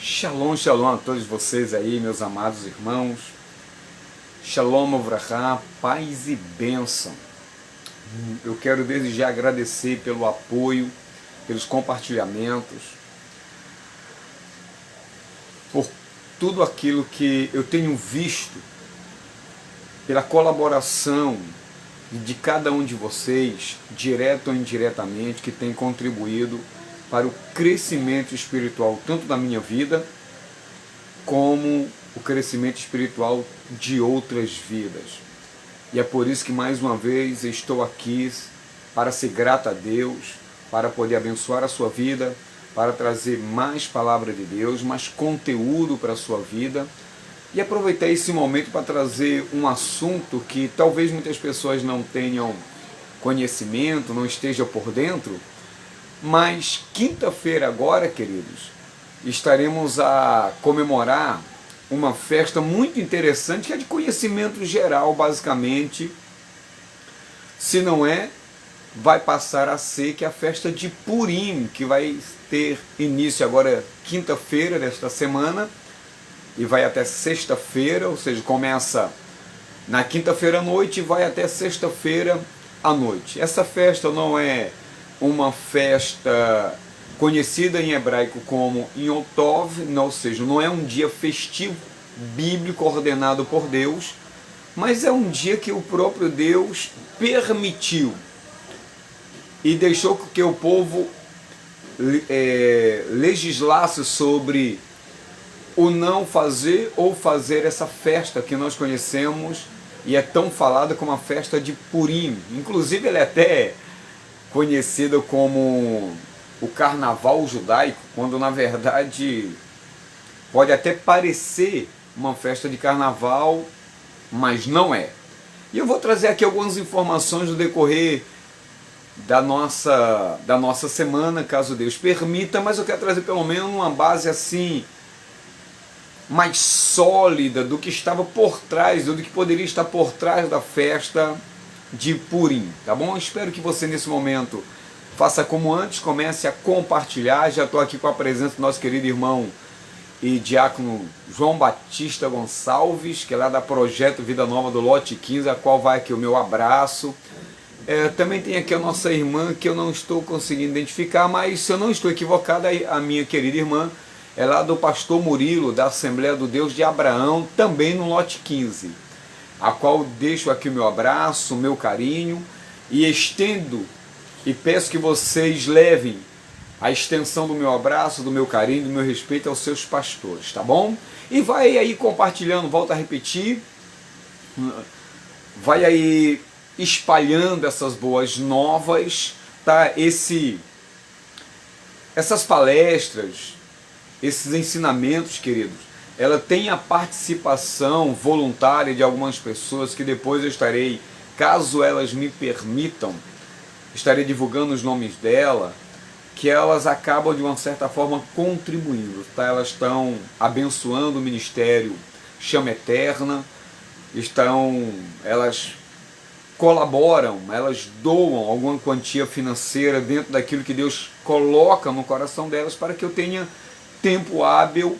Shalom, shalom a todos vocês aí, meus amados irmãos. Shalom, Uvrahá, paz e bênção. Eu quero desde já agradecer pelo apoio, pelos compartilhamentos, por tudo aquilo que eu tenho visto, pela colaboração de cada um de vocês, direto ou indiretamente, que tem contribuído para o crescimento espiritual, tanto da minha vida, como o crescimento espiritual de outras vidas. E é por isso que mais uma vez estou aqui para ser grato a Deus, para poder abençoar a sua vida, para trazer mais palavra de Deus, mais conteúdo para a sua vida, e aproveitar esse momento para trazer um assunto que talvez muitas pessoas não tenham conhecimento, não estejam por dentro, mas quinta-feira agora, queridos, estaremos a comemorar uma festa muito interessante, que é de conhecimento geral, basicamente. Se não é, vai passar a ser, que é a festa de Purim, que vai ter início agora quinta-feira desta semana, e vai até sexta-feira, ou seja, começa na quinta-feira à noite e vai até sexta-feira à noite. Essa festa não é uma festa conhecida em hebraico como Yom Tov, ou seja, não é um dia festivo bíblico ordenado por Deus, mas é um dia que o próprio Deus permitiu e deixou que o povo legislasse sobre o não fazer ou fazer essa festa que nós conhecemos e é tão falada como a festa de Purim. Inclusive ela é até conhecida como o carnaval judaico, quando na verdade pode até parecer uma festa de carnaval, mas não é. E eu vou trazer aqui algumas informações no decorrer da nossa semana, caso Deus permita, mas eu quero trazer pelo menos uma base assim mais sólida do que estava por trás, do que poderia estar por trás da festa de Purim, tá bom? Espero que você nesse momento faça como antes, comece a compartilhar. Já estou aqui com a presença do nosso querido irmão e diácono João Batista Gonçalves, que é lá da Projeto Vida Nova do Lote 15, a qual vai aqui o meu abraço. Também tem aqui a nossa irmã, que eu não estou conseguindo identificar, mas se eu não estou equivocado, a minha querida irmã é lá do pastor Murilo, da Assembleia do Deus de Abraão, também no Lote 15, a qual deixo aqui o meu abraço, o meu carinho, e estendo e peço que vocês levem a extensão do meu abraço, do meu carinho, do meu respeito aos seus pastores, tá bom? E vai aí compartilhando, volto a repetir, vai aí espalhando essas boas novas, tá? Essas palestras, esses ensinamentos, queridos, ela tem a participação voluntária de algumas pessoas que depois eu estarei, caso elas me permitam, estarei divulgando os nomes dela, que elas acabam de uma certa forma contribuindo, tá? Elas estão abençoando o ministério Chama Eterna, elas colaboram, elas doam alguma quantia financeira dentro daquilo que Deus coloca no coração delas, para que eu tenha tempo hábil,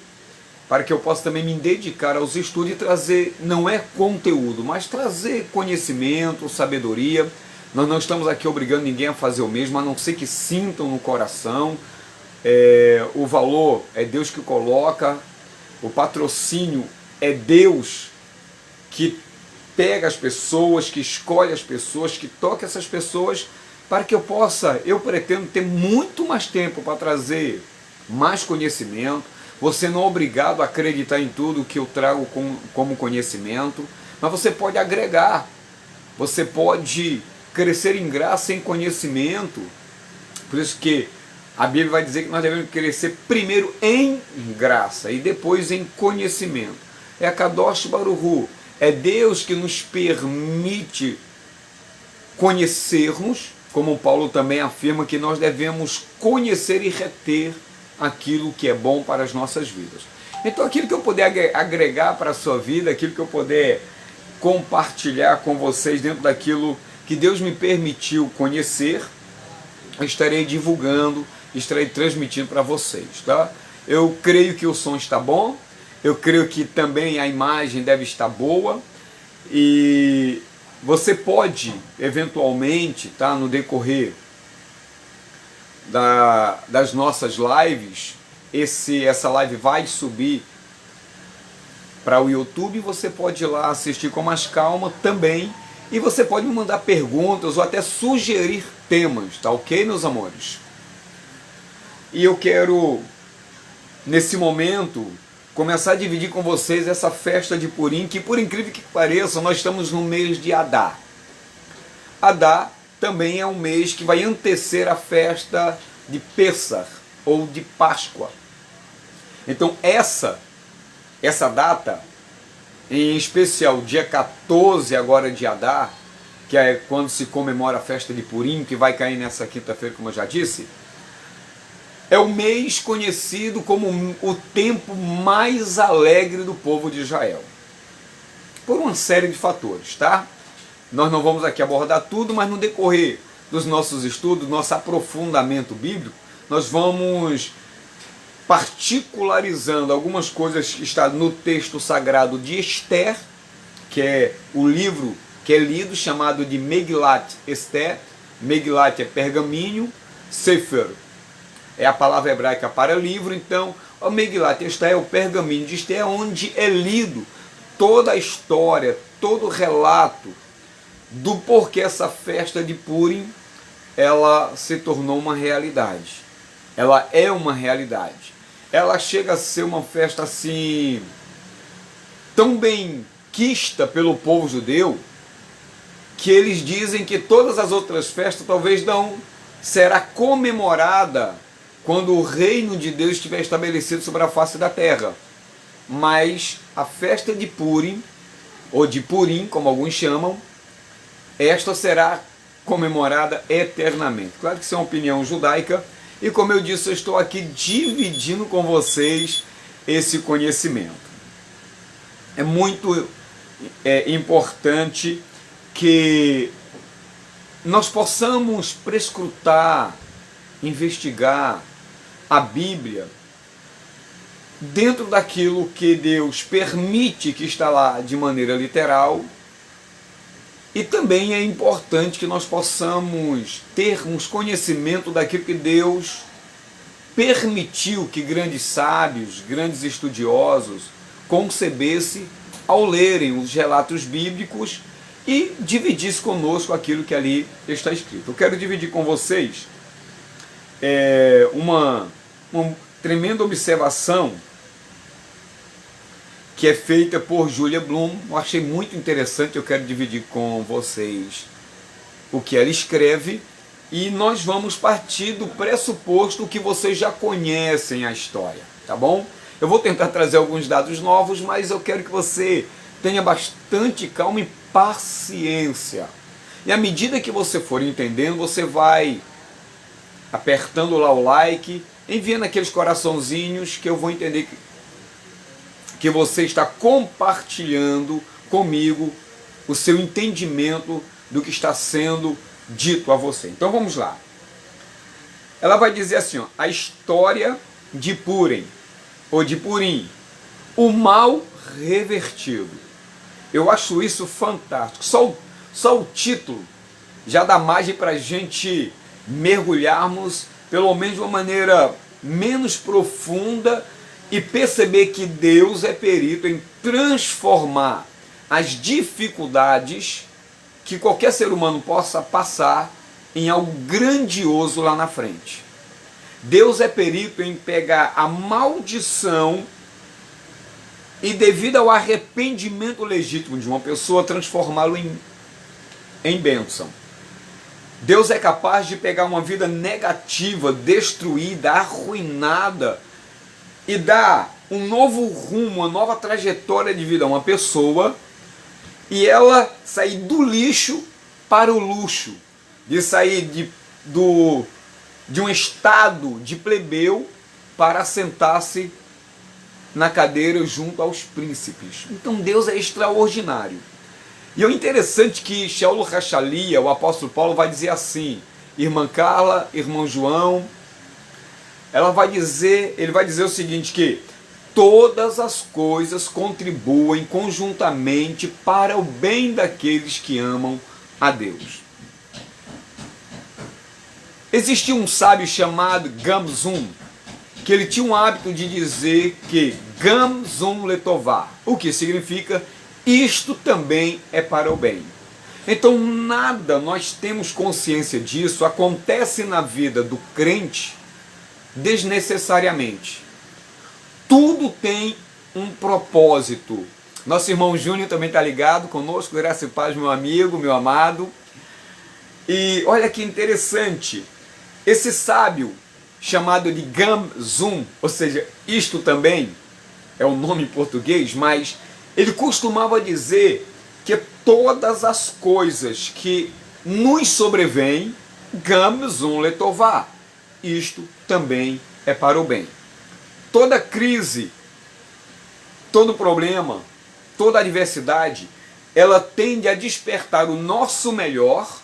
para que eu possa também me dedicar aos estudos e trazer, não é conteúdo, mas trazer conhecimento, sabedoria. Nós não estamos aqui obrigando ninguém a fazer o mesmo, a não ser que sintam no coração. O valor é Deus que coloca, o patrocínio é Deus que pega as pessoas, que escolhe as pessoas, que toca essas pessoas, para que eu pretendo ter muito mais tempo para trazer mais conhecimento. Você não é obrigado a acreditar em tudo que eu trago como conhecimento, mas você pode agregar, você pode crescer em graça, em conhecimento. Por isso que a Bíblia vai dizer que nós devemos crescer primeiro em graça e depois em conhecimento. É a Kadosh Baruch Hu, é Deus que nos permite conhecermos, como Paulo também afirma que nós devemos conhecer e reter aquilo que é bom para as nossas vidas. Então aquilo que eu puder agregar para a sua vida, aquilo que eu puder compartilhar com vocês dentro daquilo que Deus me permitiu conhecer, eu estarei divulgando, estarei transmitindo para vocês, tá? Eu creio que o som está bom, eu creio que também a imagem deve estar boa, e você pode, eventualmente, tá, no decorrer das nossas lives, essa live vai subir para o YouTube, você pode ir lá assistir com mais calma também, e você pode me mandar perguntas ou até sugerir temas, tá ok, meus amores? E eu quero, nesse momento, começar a dividir com vocês essa festa de Purim, que por incrível que pareça, nós estamos no mês de Adar. Adar também é um mês que vai antecer a festa de Pêssar, ou de Páscoa. Então essa data, em especial dia 14 agora de Adar, que é quando se comemora a festa de Purim, que vai cair nessa quinta-feira, como eu já disse, é o mês conhecido como o tempo mais alegre do povo de Israel. Por uma série de fatores, tá? Nós não vamos aqui abordar tudo, mas no decorrer dos nossos estudos, nosso aprofundamento bíblico, nós vamos particularizando algumas coisas que estão no texto sagrado de Esther, que é o livro que é lido, chamado de Megilat Esther. Megilat é pergaminho, Sefer é a palavra hebraica para livro. Então, o Megilat Esther é o pergaminho de Esther, onde é lido toda a história, todo o relato do porquê essa festa de Purim ela se tornou uma realidade. Ela é uma realidade. Ela chega a ser uma festa assim tão bem quista pelo povo judeu, que eles dizem que todas as outras festas talvez não será comemorada quando o reino de Deus estiver estabelecido sobre a face da terra. Mas a festa de Purim, ou de Purim, como alguns chamam, esta será comemorada eternamente. Claro que isso é uma opinião judaica, e como eu disse, eu estou aqui dividindo com vocês esse conhecimento. É muito importante que nós possamos prescrutar, investigar a Bíblia dentro daquilo que Deus permite que está lá de maneira literal. E também é importante que nós possamos termos conhecimento daquilo que Deus permitiu que grandes sábios, grandes estudiosos concebessem ao lerem os relatos bíblicos e dividisse conosco aquilo que ali está escrito. Eu quero dividir com vocês uma tremenda observação que é feita por Julia Bloom. Eu achei muito interessante, eu quero dividir com vocês o que ela escreve, e nós vamos partir do pressuposto que vocês já conhecem a história, tá bom? Eu vou tentar trazer alguns dados novos, mas eu quero que você tenha bastante calma e paciência. E à medida que você for entendendo, você vai apertando lá o like, enviando aqueles coraçãozinhos, que eu vou entender que você está compartilhando comigo o seu entendimento do que está sendo dito a você. Então vamos lá. Ela vai dizer assim, ó, a história de Purim, ou de Purim, o mal revertido. Eu acho isso fantástico. Só o título já dá margem para a gente mergulharmos, pelo menos de uma maneira menos profunda, e perceber que Deus é perito em transformar as dificuldades que qualquer ser humano possa passar em algo grandioso lá na frente. Deus é perito em pegar a maldição e, devido ao arrependimento legítimo de uma pessoa, transformá-lo em bênção. Deus é capaz de pegar uma vida negativa, destruída, arruinada, e dar um novo rumo, uma nova trajetória de vida a uma pessoa, e ela sair do lixo para o luxo, de sair de um estado de plebeu para assentar-se na cadeira junto aos príncipes. Então Deus é extraordinário. E é interessante que Shaul Rachalia, o apóstolo Paulo, vai dizer assim: irmã Carla, irmão João, ele vai dizer o seguinte, que todas as coisas contribuem conjuntamente para o bem daqueles que amam a Deus. Existia um sábio chamado Gamsun, que ele tinha um hábito de dizer que Gamsun letová, o que significa isto também é para o bem. Então nada, nós temos consciência disso, acontece na vida do crente desnecessariamente. Tudo tem um propósito. Nosso irmão Júnior também está ligado conosco, graça e paz, meu amigo, meu amado. E olha que interessante, esse sábio chamado de Gamsun, ou seja, isto também é o nome em português, mas ele costumava dizer que todas as coisas que nos sobrevêm, Gamsun letová, isto também é para o bem. Toda crise, todo problema, toda adversidade, ela tende a despertar o nosso melhor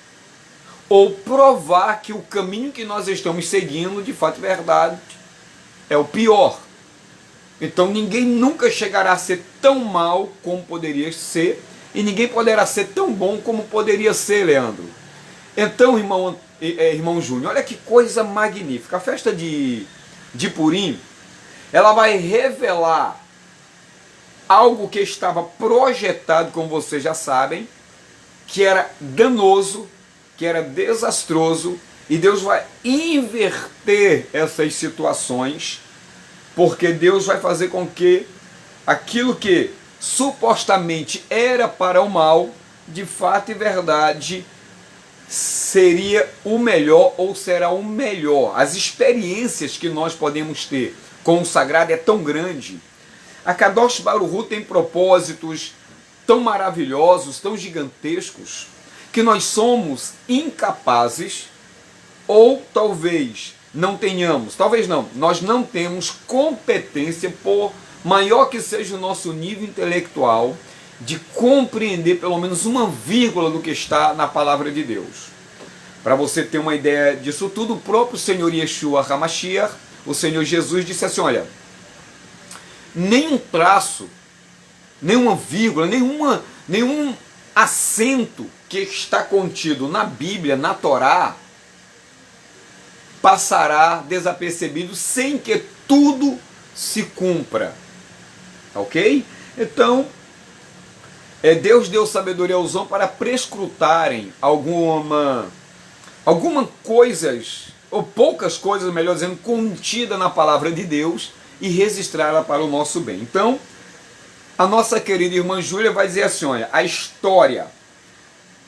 ou provar que o caminho que nós estamos seguindo, de fato e verdade, é o pior. Então ninguém nunca chegará a ser tão mal como poderia ser, e ninguém poderá ser tão bom como poderia ser, Leandro. Então, irmão Júnior, olha que coisa magnífica. A festa de Purim, ela vai revelar algo que estava projetado, como vocês já sabem, que era danoso, que era desastroso, e Deus vai inverter essas situações, porque Deus vai fazer com que aquilo que supostamente era para o mal, de fato e verdade, seria o melhor ou será o melhor. As experiências que nós podemos ter com o sagrado é tão grande. A Kadosh Baruch Hu tem propósitos tão maravilhosos, tão gigantescos, que nós somos incapazes, ou talvez não tenhamos, talvez não, nós não temos competência, por maior que seja o nosso nível intelectual, de compreender pelo menos uma vírgula do que está na palavra de Deus. Para você ter uma ideia disso tudo, o próprio Senhor Yeshua HaMashiach, o Senhor Jesus, disse assim, olha, nenhum traço, nenhuma vírgula, nenhum acento que está contido na Bíblia, na Torá, passará desapercebido sem que tudo se cumpra. Ok? Então, Deus deu sabedoria aos homens para prescrutarem alguma coisas, ou poucas coisas, melhor dizendo, contida na palavra de Deus e registrá-la para o nosso bem. Então, a nossa querida irmã Júlia vai dizer assim, olha, a história,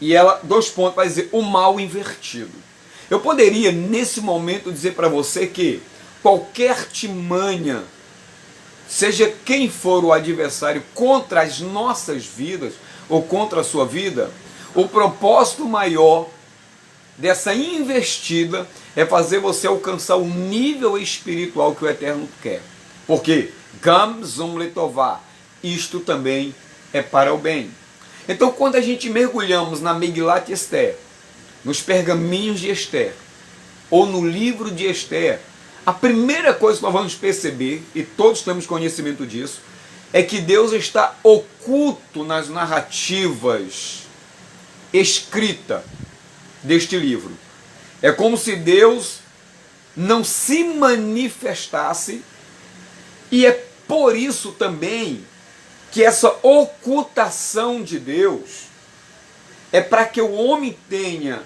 e ela, 2 pontos, vai dizer o mal invertido. Eu poderia, nesse momento, dizer para você que qualquer artimanha, seja quem for o adversário contra as nossas vidas, ou contra a sua vida, o propósito maior dessa investida é fazer você alcançar o nível espiritual que o Eterno quer. Porque Gamsun letová, isto também é para o bem. Então, quando a gente mergulhamos na Megilat Esther, nos pergaminhos de Esther, ou no livro de Esther, a primeira coisa que nós vamos perceber, e todos temos conhecimento disso, é que Deus está oculto nas narrativas escritas deste livro. É como se Deus não se manifestasse, e é por isso também que essa ocultação de Deus é para que o homem tenha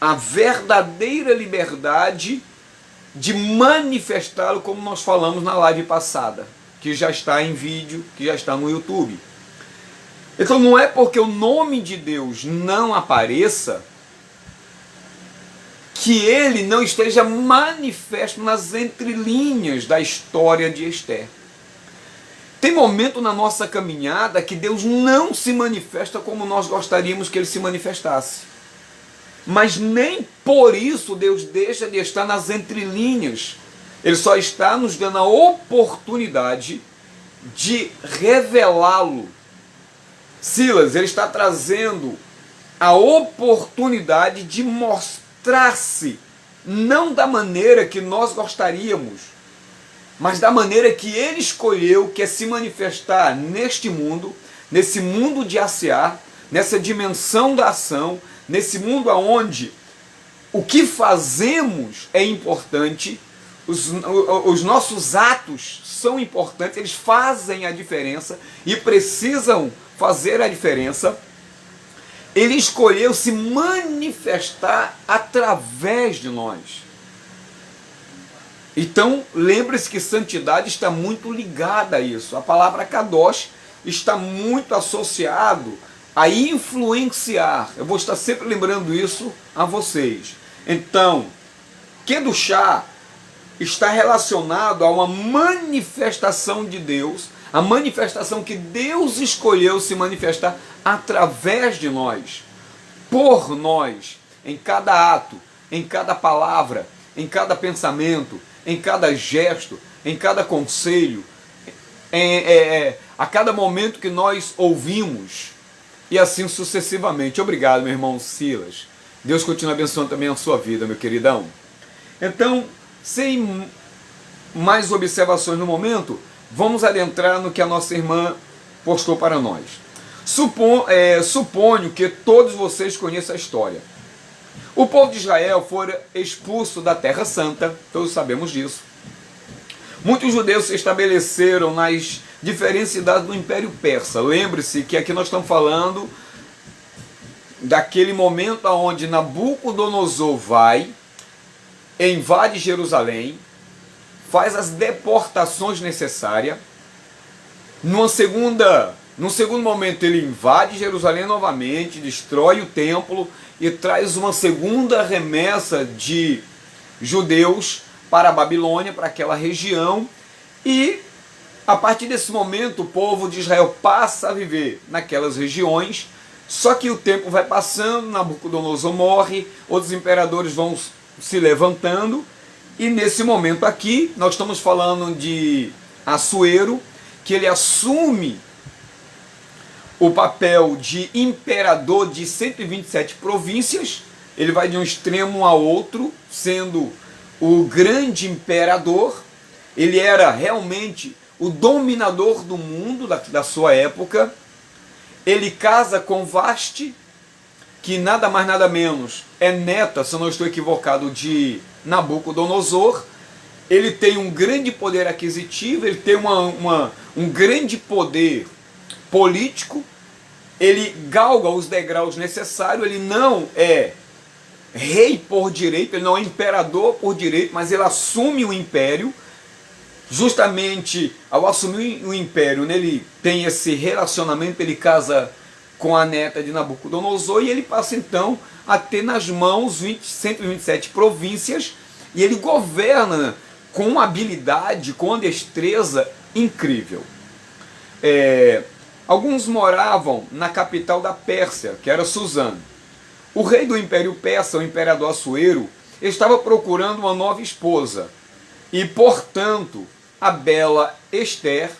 a verdadeira liberdade de manifestá-lo, como nós falamos na live passada, que já está em vídeo, que já está no YouTube. Então não é porque o nome de Deus não apareça que ele não esteja manifesto nas entrelinhas da história de Esther. Tem momento na nossa caminhada que Deus não se manifesta como nós gostaríamos que ele se manifestasse. Mas nem por isso Deus deixa de estar nas entrelinhas. Ele só está nos dando a oportunidade de revelá-lo. Silas, ele está trazendo a oportunidade de mostrar-se, não da maneira que nós gostaríamos, mas da maneira que ele escolheu, que é se manifestar neste mundo, nesse mundo de asear, nessa dimensão da ação, nesse mundo aonde o que fazemos é importante, os nossos atos são importantes, eles fazem a diferença e precisam fazer a diferença. Ele escolheu se manifestar através de nós. Então, lembre-se que santidade está muito ligada a isso. A palavra kadosh está muito associado a influenciar. Eu vou estar sempre lembrando isso a vocês. Então, kedushá está relacionado a uma manifestação de Deus, a manifestação que Deus escolheu se manifestar através de nós, por nós, em cada ato, em cada palavra, em cada pensamento, em cada gesto, em cada conselho, a cada momento que nós ouvimos, e assim sucessivamente. Obrigado, meu irmão Silas. Deus continue abençoando também a sua vida, meu queridão. Então, sem mais observações no momento, vamos adentrar no que a nossa irmã postou para nós. Suponho que todos vocês conheçam a história. O povo de Israel foi expulso da Terra Santa, todos sabemos disso. Muitos judeus se estabeleceram nas diferentes cidades do Império Persa. Lembre-se que aqui nós estamos falando daquele momento onde Nabucodonosor vai, invade Jerusalém, faz as deportações necessárias. Num segundo momento ele invade Jerusalém novamente, destrói o templo e traz uma segunda remessa de judeus para a Babilônia, para aquela região, e a partir desse momento o povo de Israel passa a viver naquelas regiões. Só que o tempo vai passando, Nabucodonosor morre, outros imperadores vão se levantando, e nesse momento aqui nós estamos falando de Assuero, que ele assume o papel de imperador de 127 províncias. Ele vai de um extremo ao outro, sendo o grande imperador. Ele era realmente o dominador do mundo da sua época. Ele casa com Vasti, que nada mais nada menos é neta, se eu não estou equivocado, de Nabucodonosor. Ele tem um grande poder aquisitivo, ele tem um grande poder político, ele galga os degraus necessários, ele não é rei por direito, ele não é imperador por direito, mas ele assume o império. Justamente ao assumir o império, ele tem esse relacionamento, ele casa com a neta de Nabucodonosor e ele passa então a ter nas mãos 127 províncias, e ele governa com uma habilidade, com uma destreza incrível. Alguns moravam na capital da Pérsia, que era Suzã. O rei do Império Persa, o imperador Assuero, estava procurando uma nova esposa. E, portanto, a bela Esther,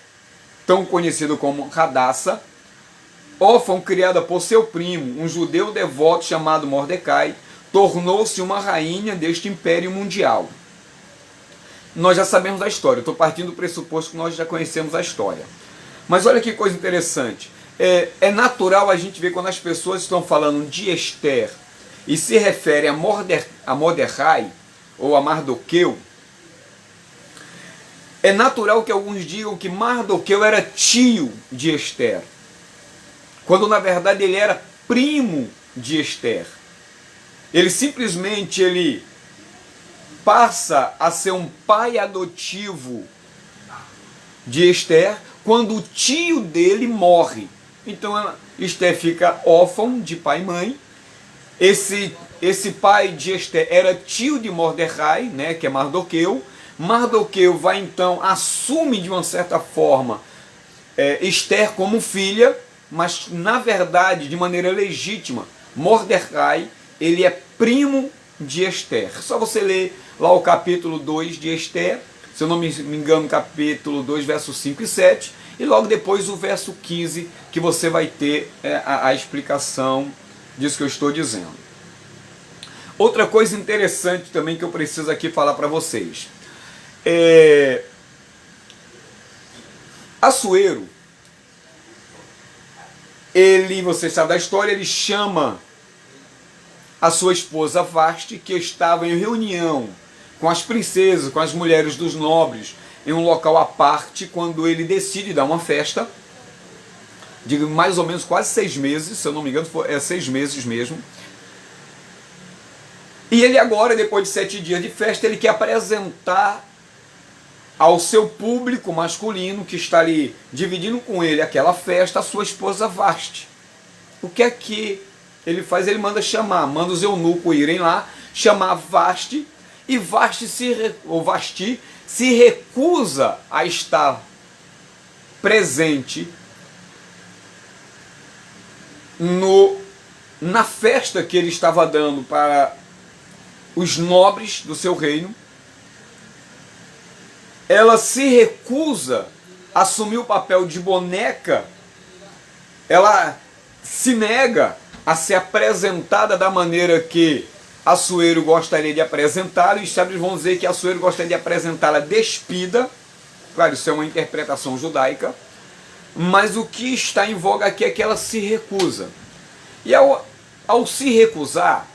tão conhecida como Hadassa, órfã criada por seu primo, um judeu devoto chamado Mordecai, tornou-se uma rainha deste império mundial. Nós já sabemos a história, estou partindo do pressuposto que nós já conhecemos a história. Mas olha que coisa interessante, é natural a gente ver quando as pessoas estão falando de Esther e se refere a Mordecai ou a Mardoqueu. É natural que alguns digam que Mardoqueu era tio de Esther, quando na verdade ele era primo de Esther. Ele simplesmente passa a ser um pai adotivo de Esther quando o tio dele morre. Então Esther fica órfã de pai e mãe. Esse pai de Esther era tio de Mordecai, né, que é Mardoqueu. Mardoqueu vai então, assume de uma certa forma Esther como filha, mas na verdade, de maneira legítima, Mordecai, ele é primo de Esther. Só você ler lá o capítulo 2 de Esther, se eu não me engano, capítulo 2, versos 5 e 7, e logo depois o verso 15, que você vai ter a explicação disso que eu estou dizendo. Outra coisa interessante também que eu preciso aqui falar para vocês. Assuero, ele, você sabe da história, ele chama a sua esposa Vasti, que estava em reunião com as princesas, com as mulheres dos nobres, em um local à parte, quando ele decide dar uma festa, de mais ou menos quase 6 meses, se eu não me engano, é 6 meses mesmo. E ele agora, depois de 7 dias de festa, ele quer apresentar ao seu público masculino, que está ali dividindo com ele aquela festa, a sua esposa Vasti. O que é que ele faz? Ele manda os eunucos irem lá, chamar Vasti, e Vasti se recusa a estar presente na festa que ele estava dando para os nobres do seu reino. Ela se recusa a assumir o papel de boneca, ela se nega a ser apresentada da maneira que Assuero gostaria de apresentá-la, e os sábios vão dizer que Assuero gostaria de apresentá-la despida. Claro, isso é uma interpretação judaica, mas o que está em voga aqui é que ela se recusa. E ao se recusar,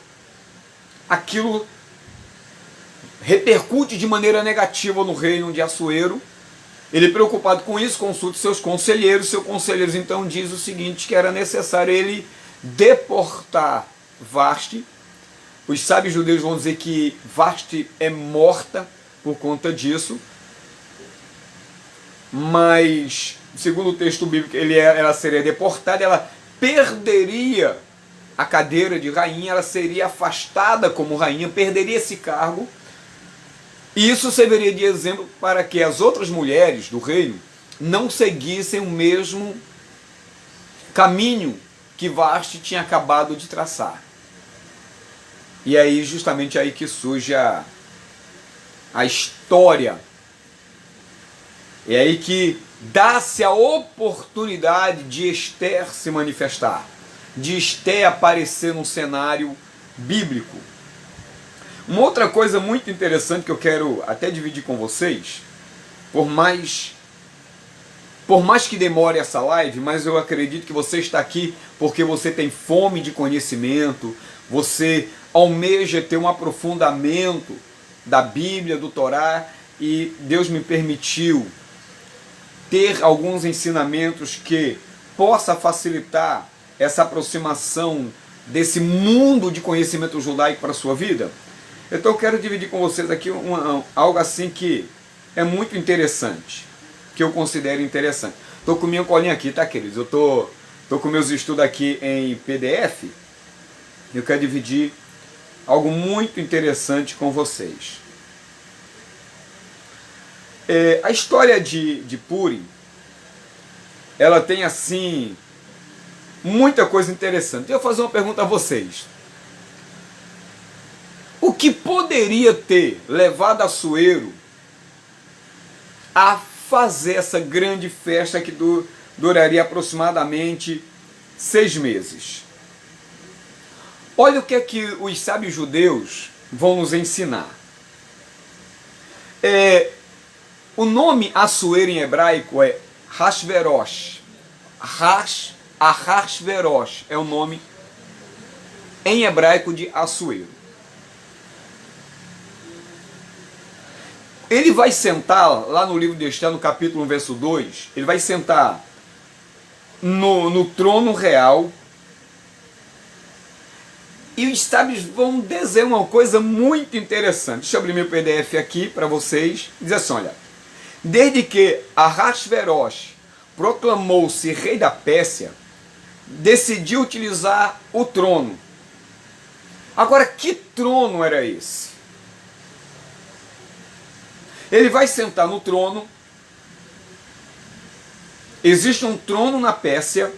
aquilo repercute de maneira negativa no reino de Assuero. Ele, preocupado com isso, consulta seus conselheiros. Seus conselheiros então diz o seguinte, que era necessário ele deportar Vasti. Os sábios judeus vão dizer que Vasti é morta por conta disso, mas segundo o texto bíblico ela seria deportada, ela perderia a cadeira de rainha, ela seria afastada como rainha, perderia esse cargo. E isso serviria de exemplo para que as outras mulheres do reino não seguissem o mesmo caminho que Vasti tinha acabado de traçar. E aí, justamente aí que surge a história. É aí que dá-se a oportunidade de Esther se manifestar, de Esther aparecer num cenário bíblico. Uma outra coisa muito interessante que eu quero até dividir com vocês, por mais que demore essa live, mas eu acredito que você está aqui porque você tem fome de conhecimento, você almeja ter um aprofundamento da Bíblia, do Torá, e Deus me permitiu ter alguns ensinamentos que possa facilitar essa aproximação desse mundo de conhecimento judaico para a sua vida. Então eu quero dividir com vocês aqui algo assim que é muito interessante, que eu considero interessante. Estou com minha colinha aqui, tá, queridos? Eu tô com meus estudos aqui em PDF. Eu quero dividir algo muito interessante com vocês. A história de Purim, ela tem assim muita coisa interessante. Eu vou fazer uma pergunta a vocês. O que poderia ter levado Assuero a fazer essa grande festa que duraria aproximadamente 6 meses? Olha o que é que os sábios judeus vão nos ensinar. O nome Assuero em hebraico é Hashverosh. Ahasverosh é o nome em hebraico de Assuero. Ele vai sentar lá no livro de Esther, no capítulo 1, verso 2, ele vai sentar no trono real. E os sábios vão dizer uma coisa muito interessante. Deixa eu abrir meu PDF aqui para vocês. Diz assim, olha. Desde que Ahasverosh proclamou-se rei da Pérsia, decidiu utilizar o trono. Agora, que trono era esse? Ele vai sentar no trono. Existe um trono na Pérsia.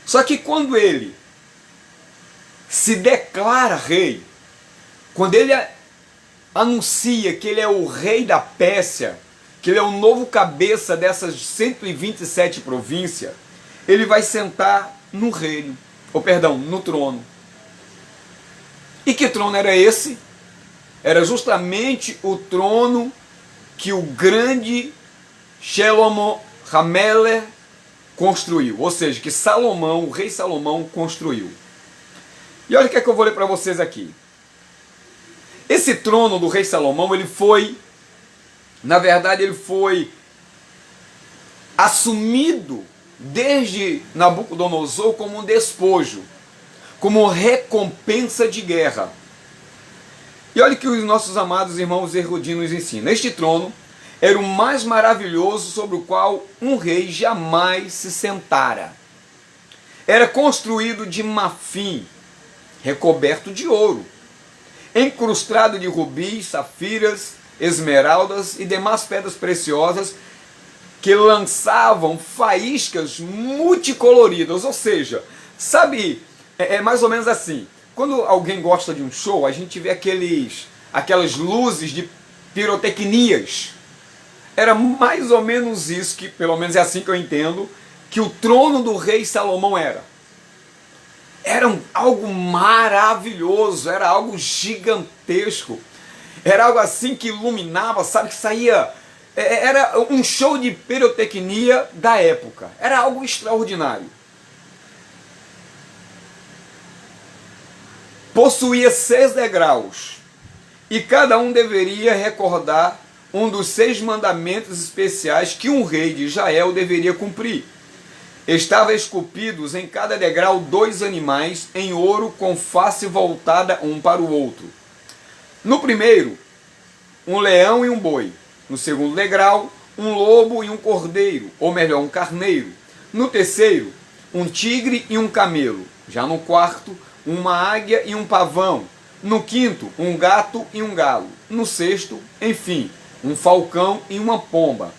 Só que quando ele se declara rei, quando ele anuncia que ele é o rei da Pérsia, que ele é o novo cabeça dessas 127 províncias, ele vai sentar no reino, no trono. E que trono era esse? Era justamente o trono que o grande Shelomo Hamelech construiu, ou seja, que Salomão, o rei Salomão construiu. E olha o que é que eu vou ler para vocês aqui. Esse trono do rei Salomão, na verdade, ele foi assumido desde Nabucodonosor como um despojo, como recompensa de guerra. E olha o que os nossos amados irmãos erudinos nos ensinam. Este trono era o mais maravilhoso sobre o qual um rei jamais se sentara. Era construído de marfim, recoberto de ouro, encrustado de rubis, safiras, esmeraldas e demais pedras preciosas que lançavam faíscas multicoloridas. Ou seja, sabe, é mais ou menos assim. Quando alguém gosta de um show, a gente vê aquelas luzes de pirotecnias. Era mais ou menos isso, que pelo menos é assim que eu entendo, que o trono do rei Salomão era. Era algo maravilhoso, era algo gigantesco. Era algo assim que iluminava, sabe, que saía... Era um show de pirotecnia da época. Era algo extraordinário. Possuía 6 degraus, e cada um deveria recordar um dos 6 mandamentos especiais que um rei de Israel deveria cumprir. Estava esculpidos em cada degrau 2 animais em ouro com face voltada um para o outro. No primeiro, um leão e um boi. No segundo degrau, um lobo e um cordeiro, ou melhor, um carneiro. No terceiro, um tigre e um camelo. Já no quarto, uma águia e um pavão. No quinto, um gato e um galo. No sexto, enfim, um falcão e uma pomba.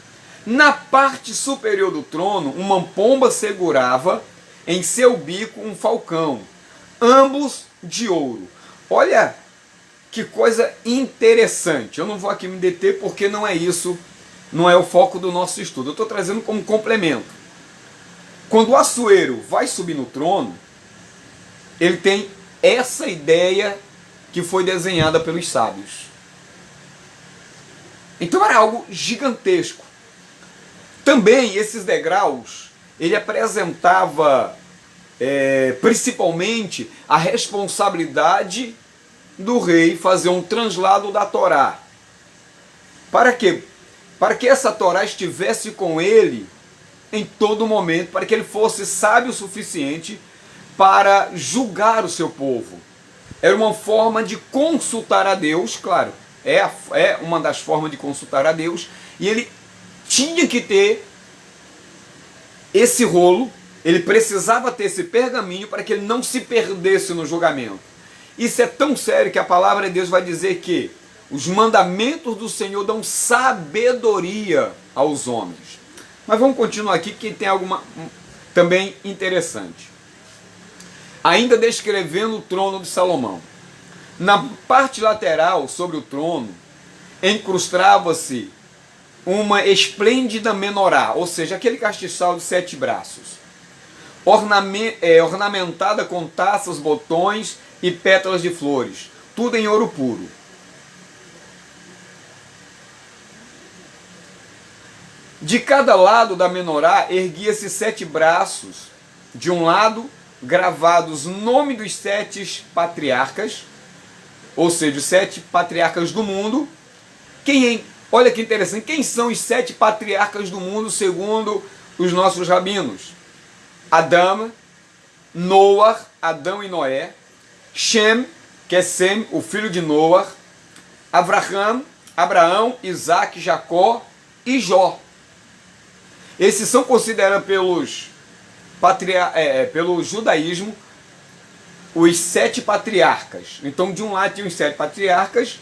Na parte superior do trono, uma pomba segurava em seu bico um falcão, ambos de ouro. Olha que coisa interessante. Eu não vou aqui me deter porque não é isso, não é o foco do nosso estudo. Eu estou trazendo como complemento. Quando o Assuero vai subir no trono, ele tem essa ideia que foi desenhada pelos sábios. Então era algo gigantesco. Também esses degraus, ele apresentava principalmente a responsabilidade do rei fazer um translado da Torá. Para quê? Para que essa Torá estivesse com ele em todo momento, para que ele fosse sábio o suficiente para julgar o seu povo. Era uma forma de consultar a Deus, claro, é uma das formas de consultar a Deus, e ele tinha que ter esse rolo, ele precisava ter esse pergaminho para que ele não se perdesse no julgamento. Isso é tão sério que a palavra de Deus vai dizer que os mandamentos do Senhor dão sabedoria aos homens. Mas vamos continuar aqui que tem alguma também interessante. Ainda descrevendo o trono de Salomão. Na parte lateral sobre o trono encrustava-se uma esplêndida menorá, ou seja, aquele castiçal de 7 braços, ornamentada com taças, botões e pétalas de flores, tudo em ouro puro. De cada lado da menorá erguia-se 7 braços, de um lado gravados o nome dos 7 patriarcas, ou seja, os 7 patriarcas do mundo. Olha que interessante, quem são os 7 patriarcas do mundo segundo os nossos rabinos? Adão, Noah, Adão e Noé, Shem, que é Sem, o filho de Noah, Abraão, Isaac, Jacó e Jó. Esses são considerados pelo judaísmo os 7 patriarcas. Então, de um lado tinha os 7 patriarcas,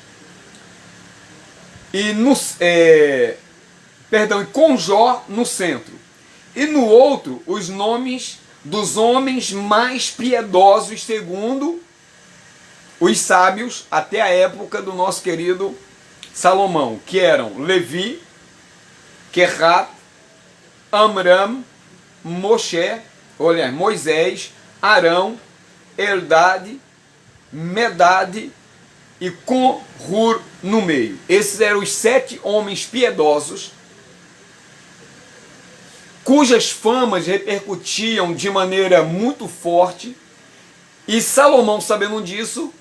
e com Jó no centro. E no outro, os nomes dos homens mais piedosos, segundo os sábios, até a época do nosso querido Salomão, que eram Levi, Querrat, Amram, Moisés, Arão, Eldade, Medade e com Hur no meio. Esses eram os 7 homens piedosos cujas famas repercutiam de maneira muito forte, e Salomão, sabendo disso,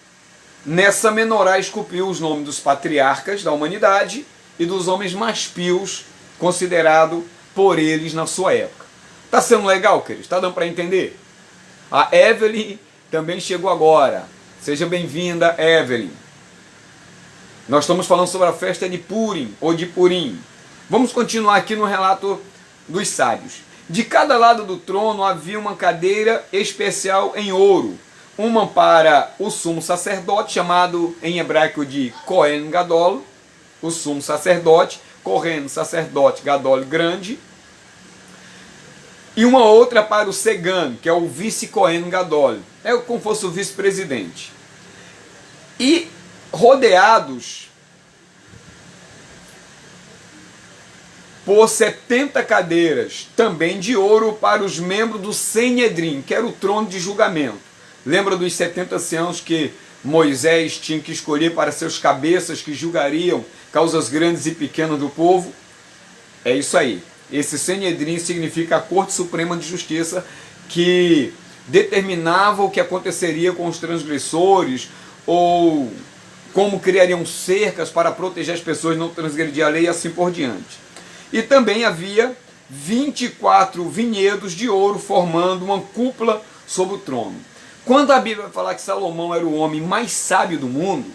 nessa menorá esculpiu os nomes dos patriarcas da humanidade e dos homens mais pios, considerado por eles na sua época. Tá sendo legal, queridos? Tá dando para entender? A Evelyn também chegou agora. Seja bem-vinda, Evelyn. Nós estamos falando sobre a festa de Purim, ou de Purim. Vamos continuar aqui no relato dos sábios. De cada lado do trono havia uma cadeira especial em ouro, uma para o sumo sacerdote, chamado em hebraico de Cohen Gadol, o sumo sacerdote, Cohen, sacerdote, Gadol, grande, e uma outra para o Segan, que é o vice-Cohen Gadol, é como se fosse o vice-presidente. E rodeados por 70 cadeiras, também de ouro, para os membros do Senedrim, que era o trono de julgamento. Lembra dos 70 anciãos que Moisés tinha que escolher para seus cabeças que julgariam causas grandes e pequenas do povo? É isso aí. Esse Senedrim significa a Corte Suprema de Justiça, que determinava o que aconteceria com os transgressores, ou como criariam cercas para proteger as pessoas, não transgredir a lei e assim por diante. E também havia 24 vinhedos de ouro formando uma cúpula sobre o trono. Quando a Bíblia vai falar que Salomão era o homem mais sábio do mundo,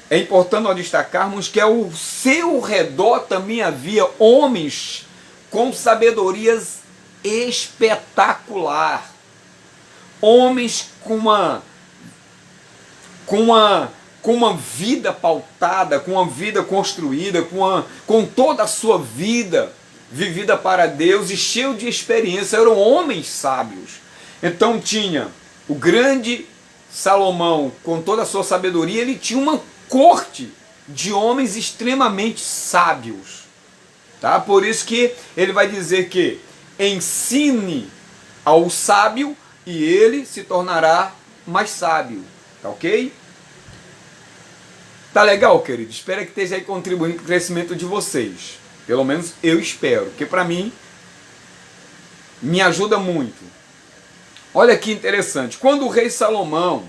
é importante nós destacarmos que ao seu redor também havia homens com sabedorias espetacular. Homens com uma vida pautada, com uma vida construída, com toda a sua vida vivida para Deus e cheio de experiência. Eram homens sábios. Então tinha o grande Salomão, com toda a sua sabedoria, ele tinha uma corte de homens extremamente sábios. Tá? Por isso que ele vai dizer que ensine ao sábio e ele se tornará mais sábio. Tá ok? Tá legal, querido? Espero que esteja aí contribuindo para o crescimento de vocês. Pelo menos eu espero, porque para mim me ajuda muito. Olha que interessante. Quando o rei Salomão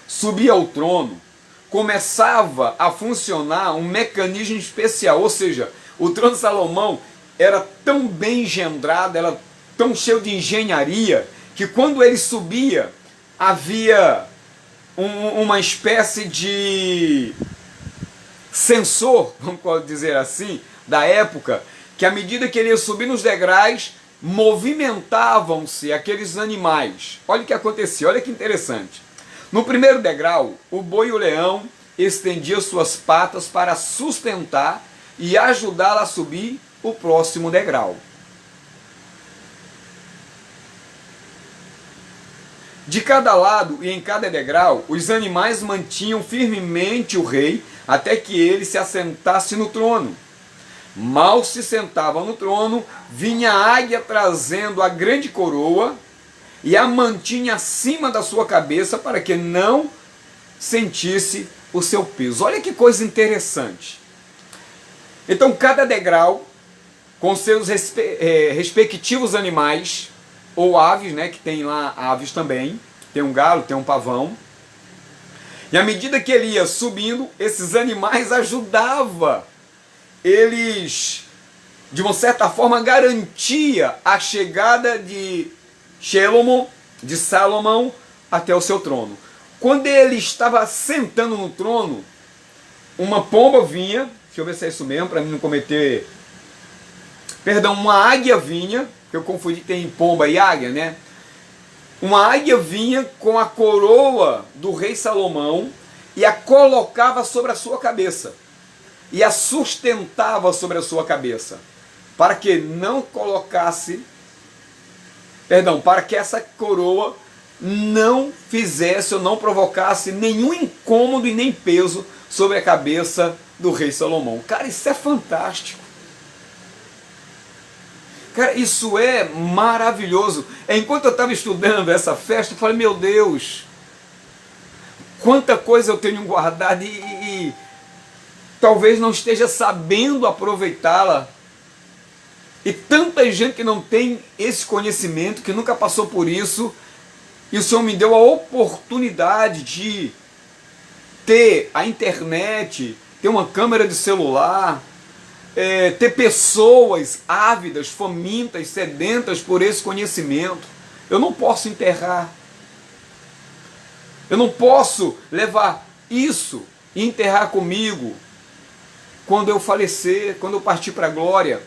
subia ao trono, começava a funcionar um mecanismo especial. Ou seja, o trono de Salomão era tão bem engendrado, era tão cheio de engenharia, que quando ele subia, havia uma espécie de sensor, vamos dizer assim, da época, que à medida que ele ia subir nos degraus, movimentavam-se aqueles animais. Olha o que acontecia, olha que interessante. No primeiro degrau, o boi e o leão estendiam suas patas para sustentar e ajudá-lo a subir o próximo degrau. De cada lado e em cada degrau, os animais mantinham firmemente o rei até que ele se assentasse no trono. Mal se sentava no trono, vinha a águia trazendo a grande coroa e a mantinha acima da sua cabeça para que não sentisse o seu peso. Olha que coisa interessante. Então cada degrau, com seus respectivos animais, ou aves, né, que tem lá aves também, tem um galo, tem um pavão. E à medida que ele ia subindo, esses animais ajudavam. Eles, de uma certa forma, garantia a chegada de Salomão até o seu trono. Quando ele estava sentando no trono, uma pomba vinha, deixa eu ver se é isso mesmo, para mim não cometer... Perdão, uma águia vinha, que eu confundi, tem pomba e águia, né? Uma águia vinha com a coroa do rei Salomão e a colocava sobre a sua cabeça. E a sustentava sobre a sua cabeça, para que não colocasse, para que essa coroa não fizesse ou não provocasse nenhum incômodo e nem peso sobre a cabeça do rei Salomão. Cara, isso é fantástico. Cara, isso é maravilhoso. Enquanto eu estava estudando essa festa, eu falei, meu Deus, quanta coisa eu tenho guardado e talvez não esteja sabendo aproveitá-la. E tanta gente que não tem esse conhecimento, que nunca passou por isso, e o Senhor me deu a oportunidade de ter a internet, ter uma câmera de celular, ter pessoas ávidas, famintas, sedentas por esse conhecimento. Eu não posso enterrar. Eu não posso levar isso e enterrar comigo quando eu falecer, quando eu partir para a glória.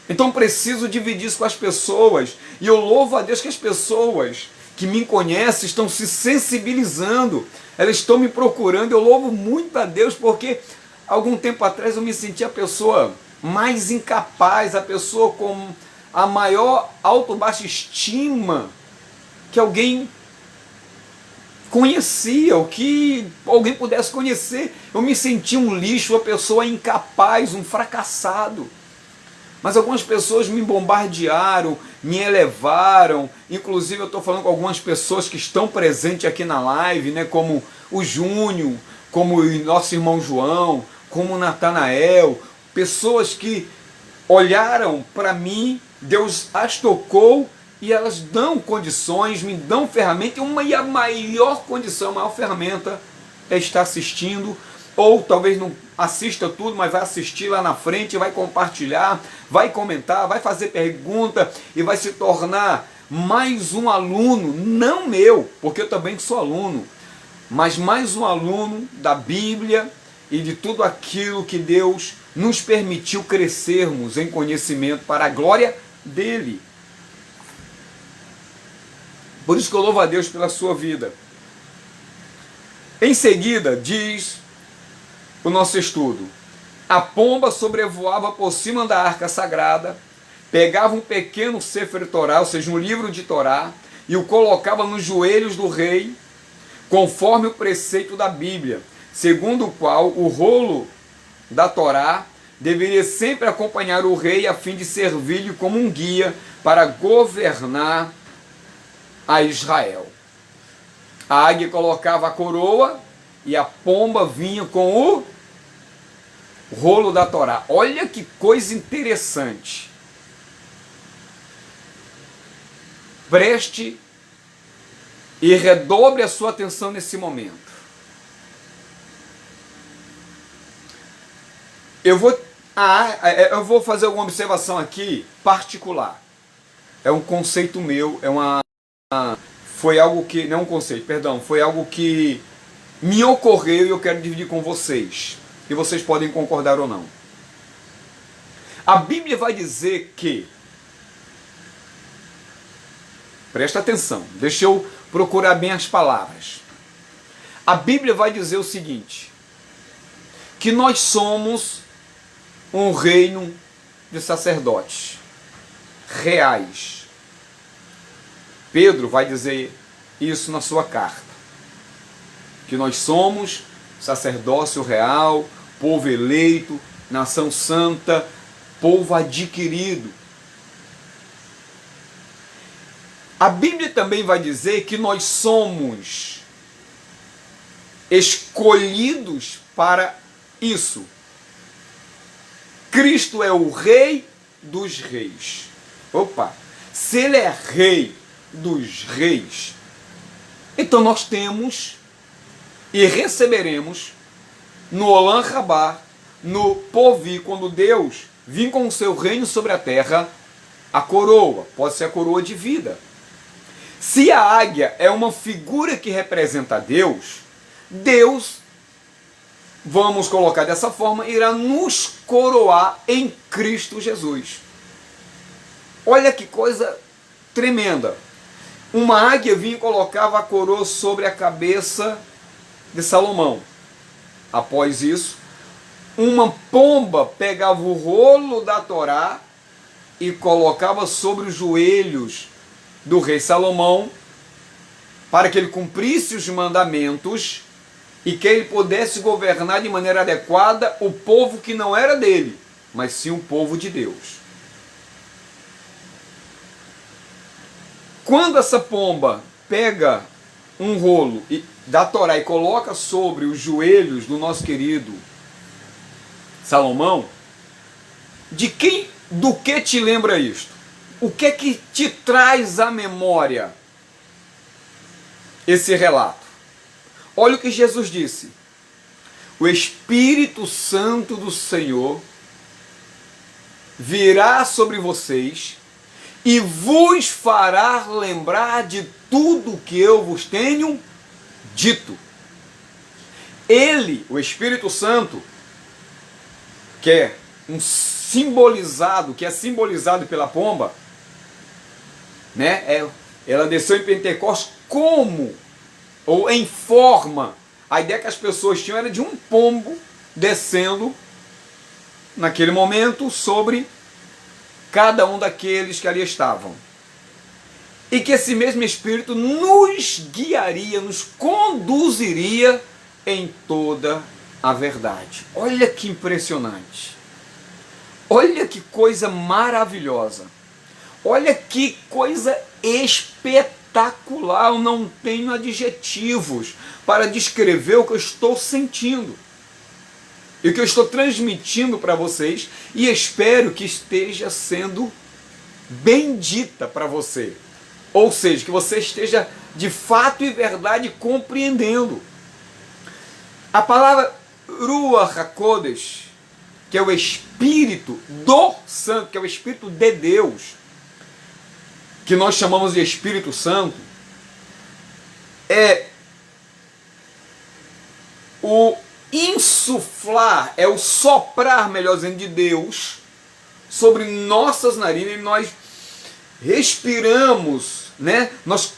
Então preciso dividir isso com as pessoas. E eu louvo a Deus que as pessoas que me conhecem estão se sensibilizando. Elas estão me procurando. Eu louvo muito a Deus porque algum tempo atrás eu me sentia a pessoa mais incapaz, a pessoa com a maior auto-baixa estima que alguém conhecia, o que alguém pudesse conhecer. Eu me sentia um lixo, uma pessoa incapaz, um fracassado. Mas algumas pessoas me bombardearam, me elevaram. Inclusive eu estou falando com algumas pessoas que estão presentes aqui na live, né, como o Júnior, como o nosso irmão João, como o Natanael. Pessoas que olharam para mim, Deus as tocou e elas dão condições, me dão ferramenta. E a maior condição, a maior ferramenta é estar assistindo. Ou talvez não assista tudo, mas vai assistir lá na frente, vai compartilhar, vai comentar, vai fazer pergunta e vai se tornar mais um aluno, não meu, porque eu também sou aluno, mas mais um aluno da Bíblia e de tudo aquilo que Deus nos permitiu crescermos em conhecimento para a glória dele. Por isso que eu louvo a Deus pela sua vida. Em seguida, diz o nosso estudo: a pomba sobrevoava por cima da arca sagrada, pegava um pequeno Sefer Torá, ou seja, um livro de Torá, e o colocava nos joelhos do rei, conforme o preceito da Bíblia, segundo o qual o rolo da Torá deveria sempre acompanhar o rei a fim de servir-lhe como um guia para governar a Israel. A águia colocava a coroa e a pomba vinha com o rolo da Torá. Olha que coisa interessante. Preste e redobre a sua atenção nesse momento. Eu vou fazer alguma observação aqui particular. É um conceito meu, foi algo que, não é um conceito, perdão, foi algo que me ocorreu e eu quero dividir com vocês. E vocês podem concordar ou não. A Bíblia vai dizer que, presta atenção, deixa eu procurar bem as palavras. A Bíblia vai dizer o seguinte: que nós somos um reino de sacerdotes reais. Pedro vai dizer isso na sua carta, que nós somos sacerdócio real, povo eleito, nação santa, povo adquirido. A Bíblia também vai dizer que nós somos escolhidos para isso. Cristo é o Rei dos Reis. Opa! Se Ele é Rei dos Reis, então nós temos e receberemos no Olam Rabá, no Porvir, quando Deus vir com o seu reino sobre a terra, a coroa. Pode ser a coroa de vida. Se a águia é uma figura que representa Deus, Deus, vamos colocar dessa forma, irá nos coroar em Cristo Jesus. Olha que coisa tremenda. Uma águia vinha e colocava a coroa sobre a cabeça de Salomão. Após isso, uma pomba pegava o rolo da Torá e colocava sobre os joelhos do rei Salomão, para que ele cumprisse os mandamentos e que ele pudesse governar de maneira adequada o povo que não era dele, mas sim o povo de Deus. Quando essa pomba pega um rolo da Torá e coloca sobre os joelhos do nosso querido Salomão, de quem Do que te lembra isto? O que é que te traz à memória esse relato? Olha o que Jesus disse. O Espírito Santo do Senhor virá sobre vocês e vos fará lembrar de tudo o que eu vos tenho dito. Ele, o Espírito Santo, que é simbolizado pela pomba, né? Ela desceu em Pentecostes como? Ou em forma. A ideia que as pessoas tinham era de um pombo descendo naquele momento sobre cada um daqueles que ali estavam. E que esse mesmo Espírito nos guiaria, nos conduziria em toda a verdade. Olha que impressionante. Olha que coisa maravilhosa. Olha que coisa espetacular. Eu não tenho adjetivos para descrever o que eu estou sentindo e o que eu estou transmitindo para vocês, e espero que esteja sendo bendita para você. Ou seja, que você esteja de fato e verdade compreendendo. A palavra Ruach HaKodesh, que é o Espírito do Santo, que é o Espírito de Deus, que nós chamamos de Espírito Santo, é o insuflar, é o soprar, melhor dizendo, de Deus sobre nossas narinas, e nós respiramos, né? Nós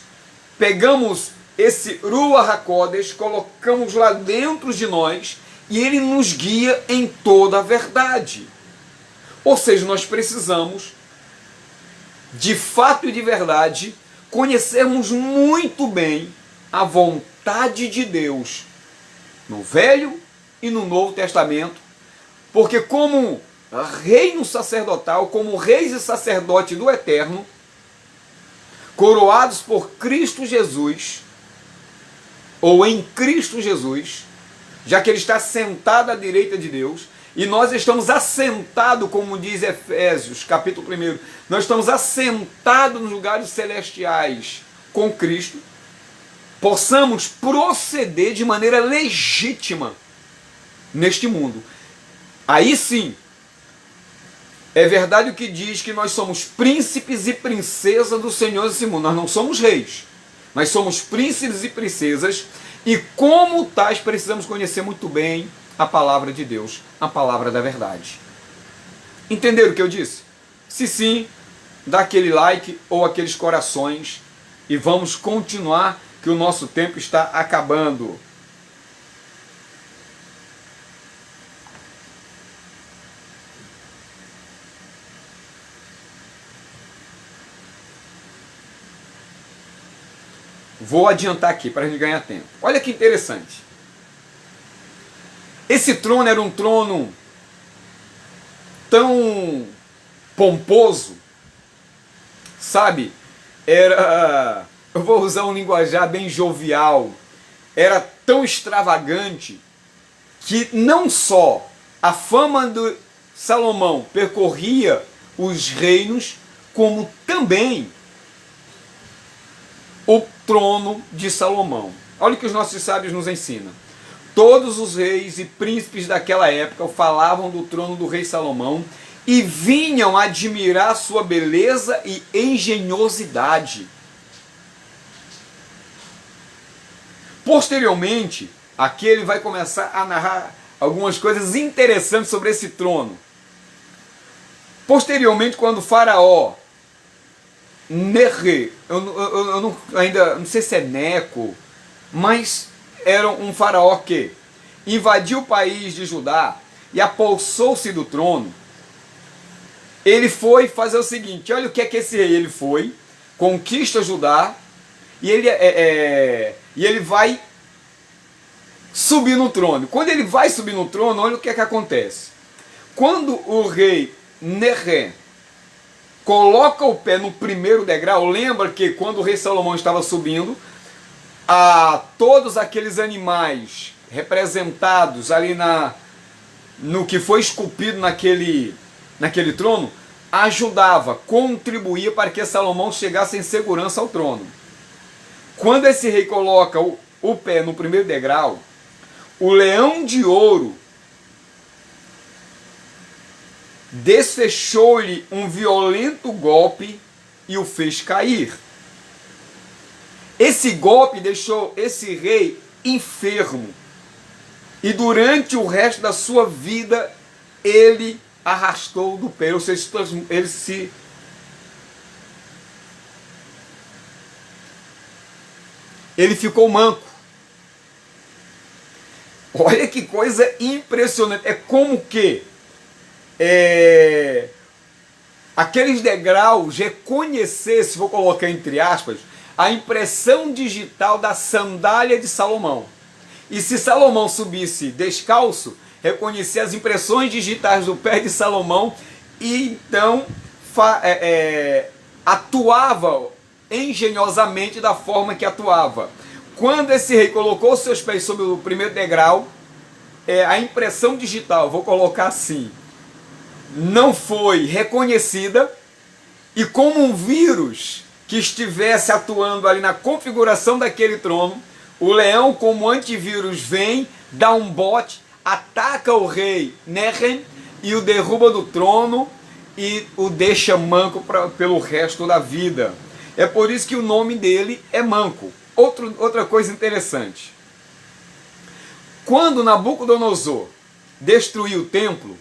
pegamos esse Ruach HaKodesh, colocamos lá dentro de nós, e ele nos guia em toda a verdade. Ou seja, nós precisamos, de fato e de verdade, conhecermos muito bem a vontade de Deus no Velho e no Novo Testamento, porque como reino sacerdotal, como reis e sacerdote do Eterno, coroados por Cristo Jesus, ou em Cristo Jesus, já que ele está sentado à direita de Deus, e nós estamos assentados, como diz Efésios, capítulo 1, nós estamos assentados nos lugares celestiais com Cristo, possamos proceder de maneira legítima neste mundo. Aí sim, é verdade o que diz que nós somos príncipes e princesas do Senhor desse mundo. Nós não somos reis, nós somos príncipes e princesas, e como tais precisamos conhecer muito bem a palavra de Deus, a palavra da verdade. Entenderam o que eu disse? Se sim, dá aquele like ou aqueles corações e vamos continuar, que o nosso tempo está acabando. Vou adiantar aqui para a gente ganhar tempo. Olha que interessante. Esse trono era um trono tão pomposo, sabe? Era, eu vou usar um linguajar bem jovial, era tão extravagante que não só a fama de Salomão percorria os reinos, como também o trono de Salomão. Olha o que os nossos sábios nos ensinam. Todos os reis e príncipes daquela época falavam do trono do rei Salomão e vinham admirar sua beleza e engenhosidade. Posteriormente, aqui ele vai começar a narrar algumas coisas interessantes sobre esse trono. Posteriormente, quando o faraó Nerre, eu ainda não sei se é Neco, mas era um faraó que invadiu o país de Judá e apossou-se do trono. Ele foi fazer o seguinte, olha o que é que esse rei, ele foi, conquista Judá, e ele vai subir no trono. Quando ele vai subir no trono, olha o que é que acontece. Quando o rei Nerre coloca o pé no primeiro degrau, lembra que quando o rei Salomão estava subindo, a todos aqueles animais representados ali no que foi esculpido naquele trono, ajudava, contribuía para que Salomão chegasse em segurança ao trono. Quando esse rei coloca o pé no primeiro degrau, o leão de ouro desfechou-lhe um violento golpe e o fez cair. Esse golpe deixou esse rei enfermo. E durante o resto da sua vida, ele arrastou do pé, ou seja, ele ficou manco. Olha que coisa impressionante. É como que aqueles degraus reconhecessem, vou colocar entre aspas, a impressão digital da sandália de Salomão. E se Salomão subisse descalço, reconhecia as impressões digitais do pé de Salomão e então atuava engenhosamente da forma que atuava. Quando esse rei colocou seus pés sobre o primeiro degrau, a impressão digital, vou colocar assim, não foi reconhecida, e como um vírus que estivesse atuando ali na configuração daquele trono, o leão, como antivírus, vem, dá um bote, ataca o rei Nehem e o derruba do trono e o deixa manco pelo resto da vida. É por isso que o nome dele é Manco. Outra coisa interessante. Quando Nabucodonosor destruiu o templo,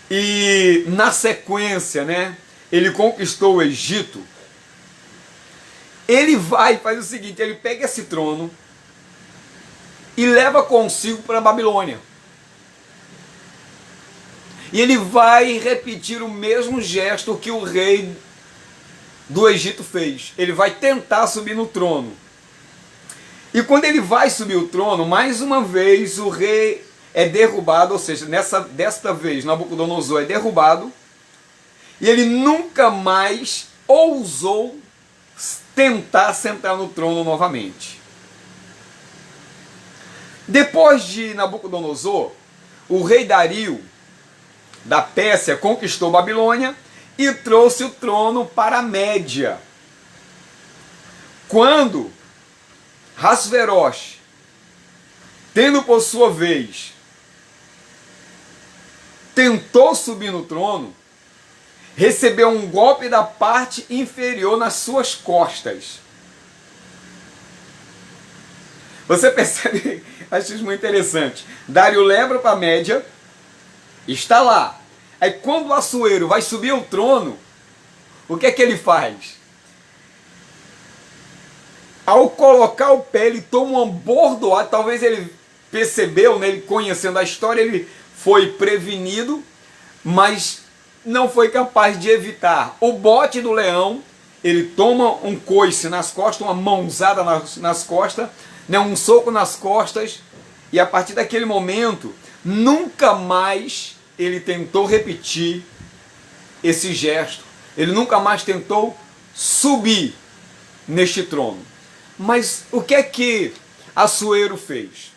e na sequência, ele conquistou o Egito, ele vai e faz o seguinte, ele pega esse trono e leva consigo para a Babilônia. E ele vai repetir o mesmo gesto que o rei do Egito fez. Ele vai tentar subir no trono. E quando ele vai subir o trono, mais uma vez o rei é derrubado, ou seja, desta vez Nabucodonosor é derrubado, e ele nunca mais ousou tentar sentar no trono novamente. Depois de Nabucodonosor, o rei Dario da Pérsia conquistou Babilônia e trouxe o trono para a Média. Quando Ahasverosh, tendo por sua vez, tentou subir no trono, recebeu um golpe da parte inferior nas suas costas. Você percebe? Acho isso muito interessante. Dário leva para a Média, está lá. Aí quando o Assuero vai subir ao trono, o que é que ele faz? Ao colocar o pé, ele toma uma bordoada. Talvez ele percebeu, ele conhecendo a história, ele foi prevenido, mas não foi capaz de evitar. O bote do leão, ele toma um coice nas costas, uma mãozada nas costas, um soco nas costas, e a partir daquele momento, nunca mais ele tentou repetir esse gesto. Ele nunca mais tentou subir neste trono. Mas o que é que Assuero fez?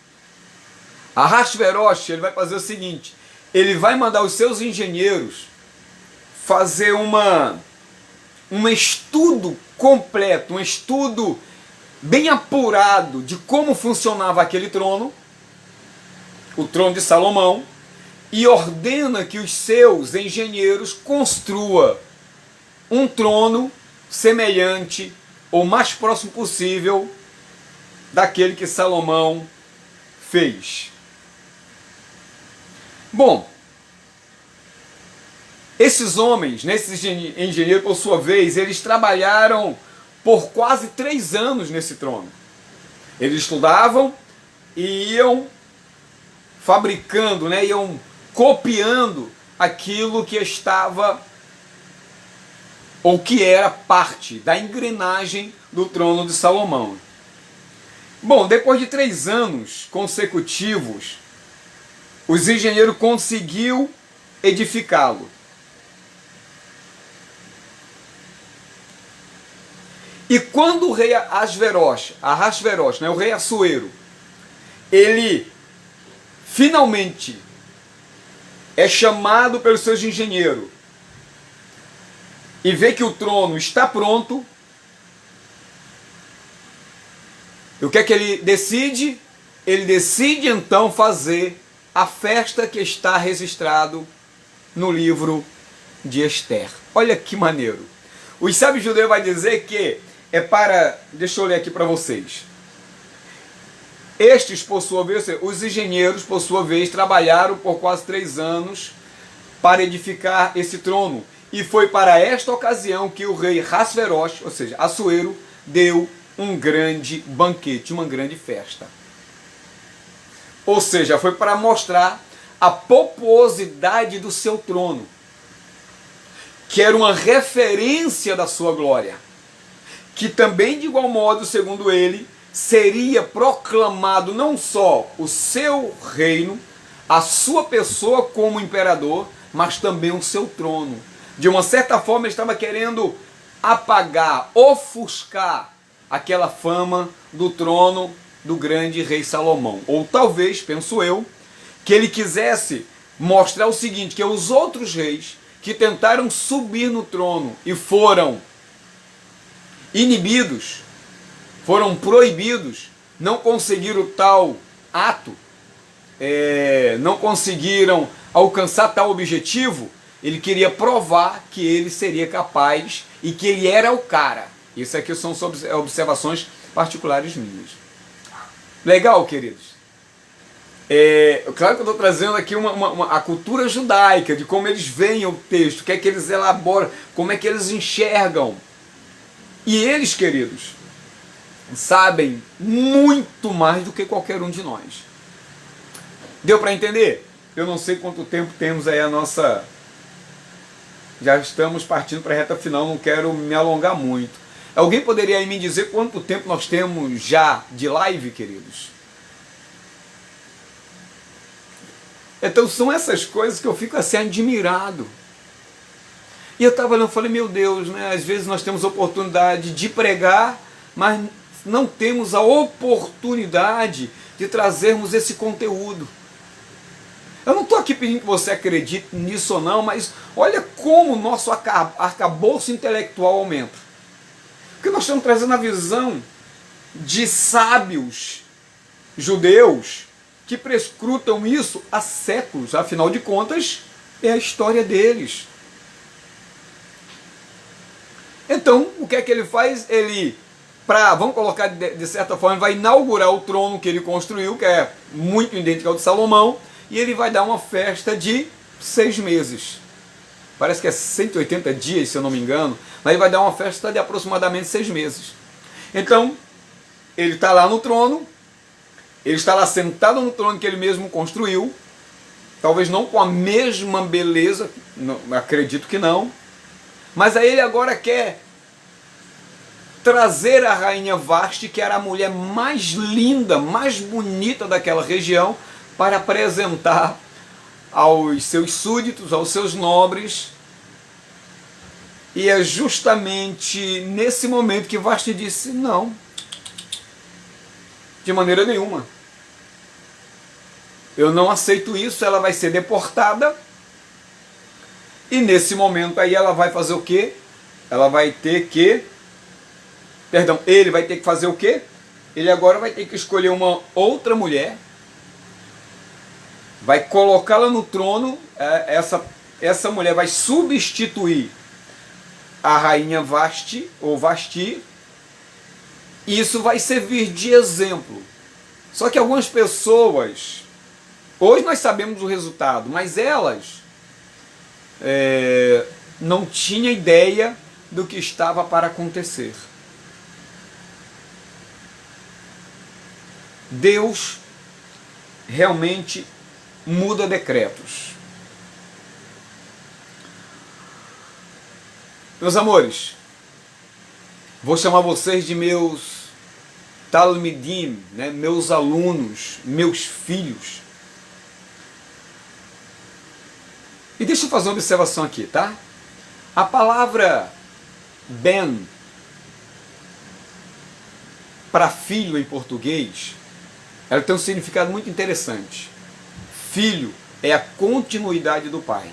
Ahasverosh, ele vai fazer o seguinte, ele vai mandar os seus engenheiros fazer um estudo completo, um estudo bem apurado de como funcionava aquele trono, o trono de Salomão, e ordena que os seus engenheiros construa um trono semelhante ou mais próximo possível daquele que Salomão fez. Bom, esses homens, esses engenheiros, por sua vez, eles trabalharam por quase 3 anos nesse trono. Eles estudavam e iam fabricando, iam copiando aquilo que estava, ou que era parte da engrenagem do trono de Salomão. Bom, depois de 3 anos consecutivos, os engenheiros conseguiu edificá-lo. E quando o rei Ahasverosh, o rei Assuero, ele finalmente é chamado pelos seus engenheiros e vê que o trono está pronto, e o que é que ele decide? Ele decide então fazer a festa que está registrado no livro de Esther. Olha que maneiro. O sábio judeu vai dizer que é para... Deixa eu ler aqui para vocês. Estes, por sua vez, os engenheiros, por sua vez, trabalharam por quase 3 anos para edificar esse trono. E foi para esta ocasião que o rei Ahasverosh, ou seja, Assuero, deu um grande banquete, uma grande festa. Ou seja, foi para mostrar a pomposidade do seu trono, que era uma referência da sua glória, que também, de igual modo, segundo ele, seria proclamado não só o seu reino, a sua pessoa como imperador, mas também o seu trono. De uma certa forma, ele estava querendo apagar, ofuscar aquela fama do trono do grande rei Salomão. Ou talvez, penso eu, que ele quisesse mostrar o seguinte, que os outros reis que tentaram subir no trono e foram inibidos, foram proibidos, não conseguiram tal ato, não conseguiram alcançar tal objetivo, ele queria provar que ele seria capaz e que ele era o cara. Isso aqui são observações particulares minhas. Legal, queridos? Claro que eu estou trazendo aqui a cultura judaica, de como eles veem o texto, o que é que eles elaboram, como é que eles enxergam. E eles, queridos, sabem muito mais do que qualquer um de nós. Deu para entender? Eu não sei quanto tempo temos aí a nossa... Já estamos partindo para a reta final, não quero me alongar muito. Alguém poderia aí me dizer quanto tempo nós temos já de live, queridos? Então são essas coisas que eu fico assim admirado. E eu estava olhando e falei, meu Deus, né? Às vezes nós temos oportunidade de pregar, mas não temos a oportunidade de trazermos esse conteúdo. Eu não estou aqui pedindo que você acredite nisso ou não, mas olha como o nosso arcabouço intelectual aumenta. Porque nós estamos trazendo a visão de sábios judeus que prescrutam isso há séculos. Afinal de contas, é a história deles. Então, o que é que ele faz? Ele, vamos colocar de certa forma, vai inaugurar o trono que ele construiu, que é muito idêntico ao de Salomão, e ele vai dar uma festa de 6 meses. Parece que é 180 dias, se eu não me engano, mas ele vai dar uma festa de aproximadamente 6 meses. Então, ele está lá no trono, ele está lá sentado no trono que ele mesmo construiu, talvez não com a mesma beleza, não, acredito que não, mas aí ele agora quer trazer a rainha Vasti, que era a mulher mais linda, mais bonita daquela região, para apresentar aos seus súditos, aos seus nobres. E é justamente nesse momento que Vasti disse, não, de maneira nenhuma. Eu não aceito isso, ela vai ser deportada. E nesse momento aí ela vai fazer o quê? Ela vai ter que... Perdão, ele vai ter que fazer o quê? Ele agora vai ter que escolher uma outra mulher, vai colocá-la no trono, essa mulher vai substituir a rainha Vasti, ou Vasti, e isso vai servir de exemplo. Só que algumas pessoas, hoje nós sabemos o resultado, mas elas não tinham ideia do que estava para acontecer. Deus realmente muda decretos. Meus amores, vou chamar vocês de meus talmidim, né? Meus alunos, meus filhos. E deixa eu fazer uma observação aqui, tá? A palavra ben para filho em português, ela tem um significado muito interessante. Filho é a continuidade do pai.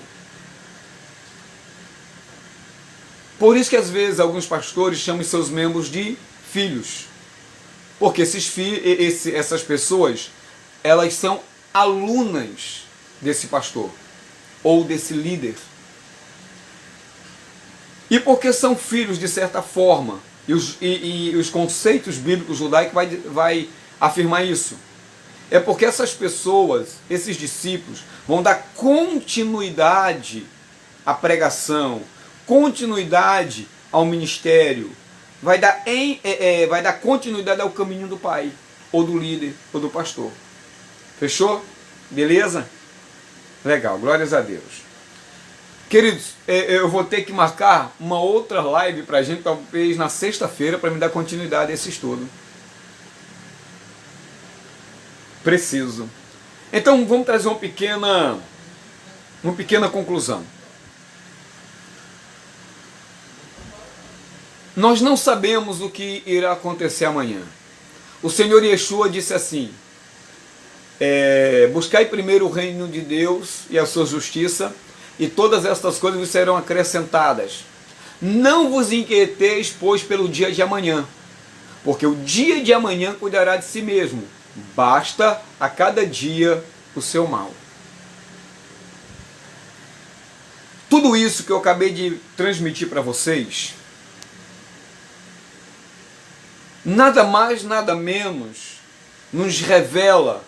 Por isso que às vezes alguns pastores chamam seus membros de filhos. Porque essas pessoas, elas são alunas desse pastor ou desse líder. E porque são filhos de certa forma, e os conceitos bíblicos judaicos vai afirmar isso. É porque essas pessoas, esses discípulos, vão dar continuidade à pregação, continuidade ao ministério, vai dar continuidade ao caminho do pai, ou do líder, ou do pastor. Fechou? Beleza? Legal, glórias a Deus. Queridos, eu vou ter que marcar uma outra live para a gente, talvez na sexta-feira, para me dar continuidade a esse estudo. Preciso. Então vamos trazer uma pequena conclusão. Nós não sabemos o que irá acontecer amanhã. O Senhor Yeshua disse assim: buscai primeiro o reino de Deus e a sua justiça, e todas estas coisas vos serão acrescentadas. Não vos inquieteis, pois, pelo dia de amanhã, porque o dia de amanhã cuidará de si mesmo. Basta a cada dia o seu mal. Tudo isso que eu acabei de transmitir para vocês, nada mais, nada menos, nos revela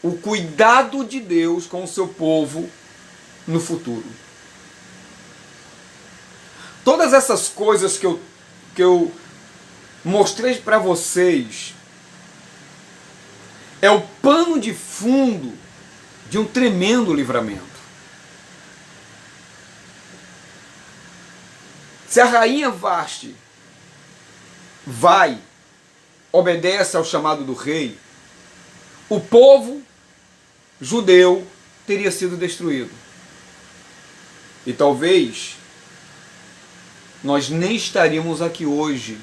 o cuidado de Deus com o seu povo no futuro. Todas essas coisas que eu mostrei para vocês é o pano de fundo de um tremendo livramento. Se a rainha Vasti obedece ao chamado do rei, o povo judeu teria sido destruído. E talvez nós nem estaríamos aqui hoje.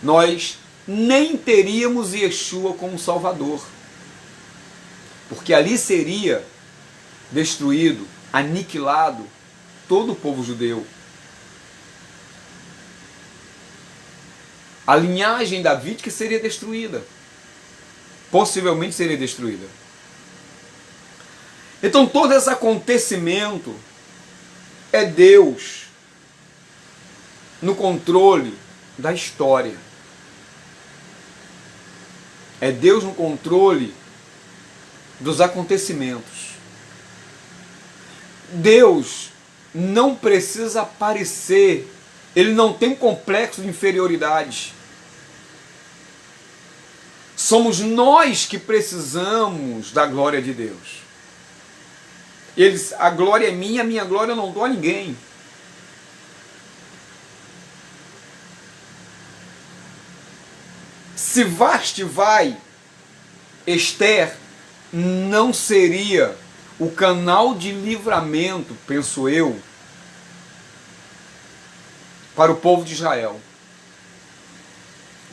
Nós nem teríamos Yeshua como Salvador. Porque ali seria destruído, aniquilado todo o povo judeu. A linhagem davídica seria destruída. Possivelmente seria destruída. Então todo esse acontecimento é Deus no controle da história. É Deus no controle dos acontecimentos. Deus não precisa aparecer. Ele não tem complexo de inferioridade. Somos nós que precisamos da glória de Deus. A glória é minha, a minha glória eu não dou a ninguém. Se Vasti vai, Esther não seria o canal de livramento, penso eu, para o povo de Israel.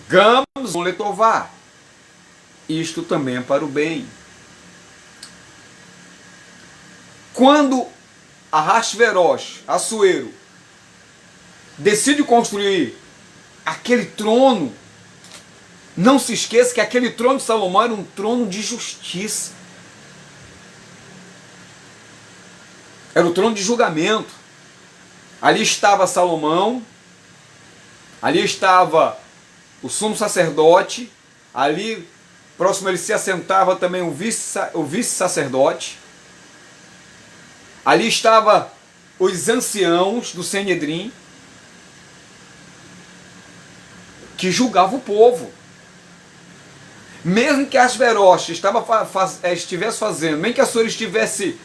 Gamos letová. Isto também é para o bem. Quando Ahasverosh, Assuero, decide construir aquele trono, não se esqueça que aquele trono de Salomão era um trono de justiça. Era o trono de julgamento. Ali estava Salomão, ali estava o sumo sacerdote, ali próximo ele se assentava também o vice-sacerdote. Ali estava os anciãos do Sanedrim, que julgavam o povo. Mesmo que Asverosh estivesse fazendo, mesmo que a senhora estivesse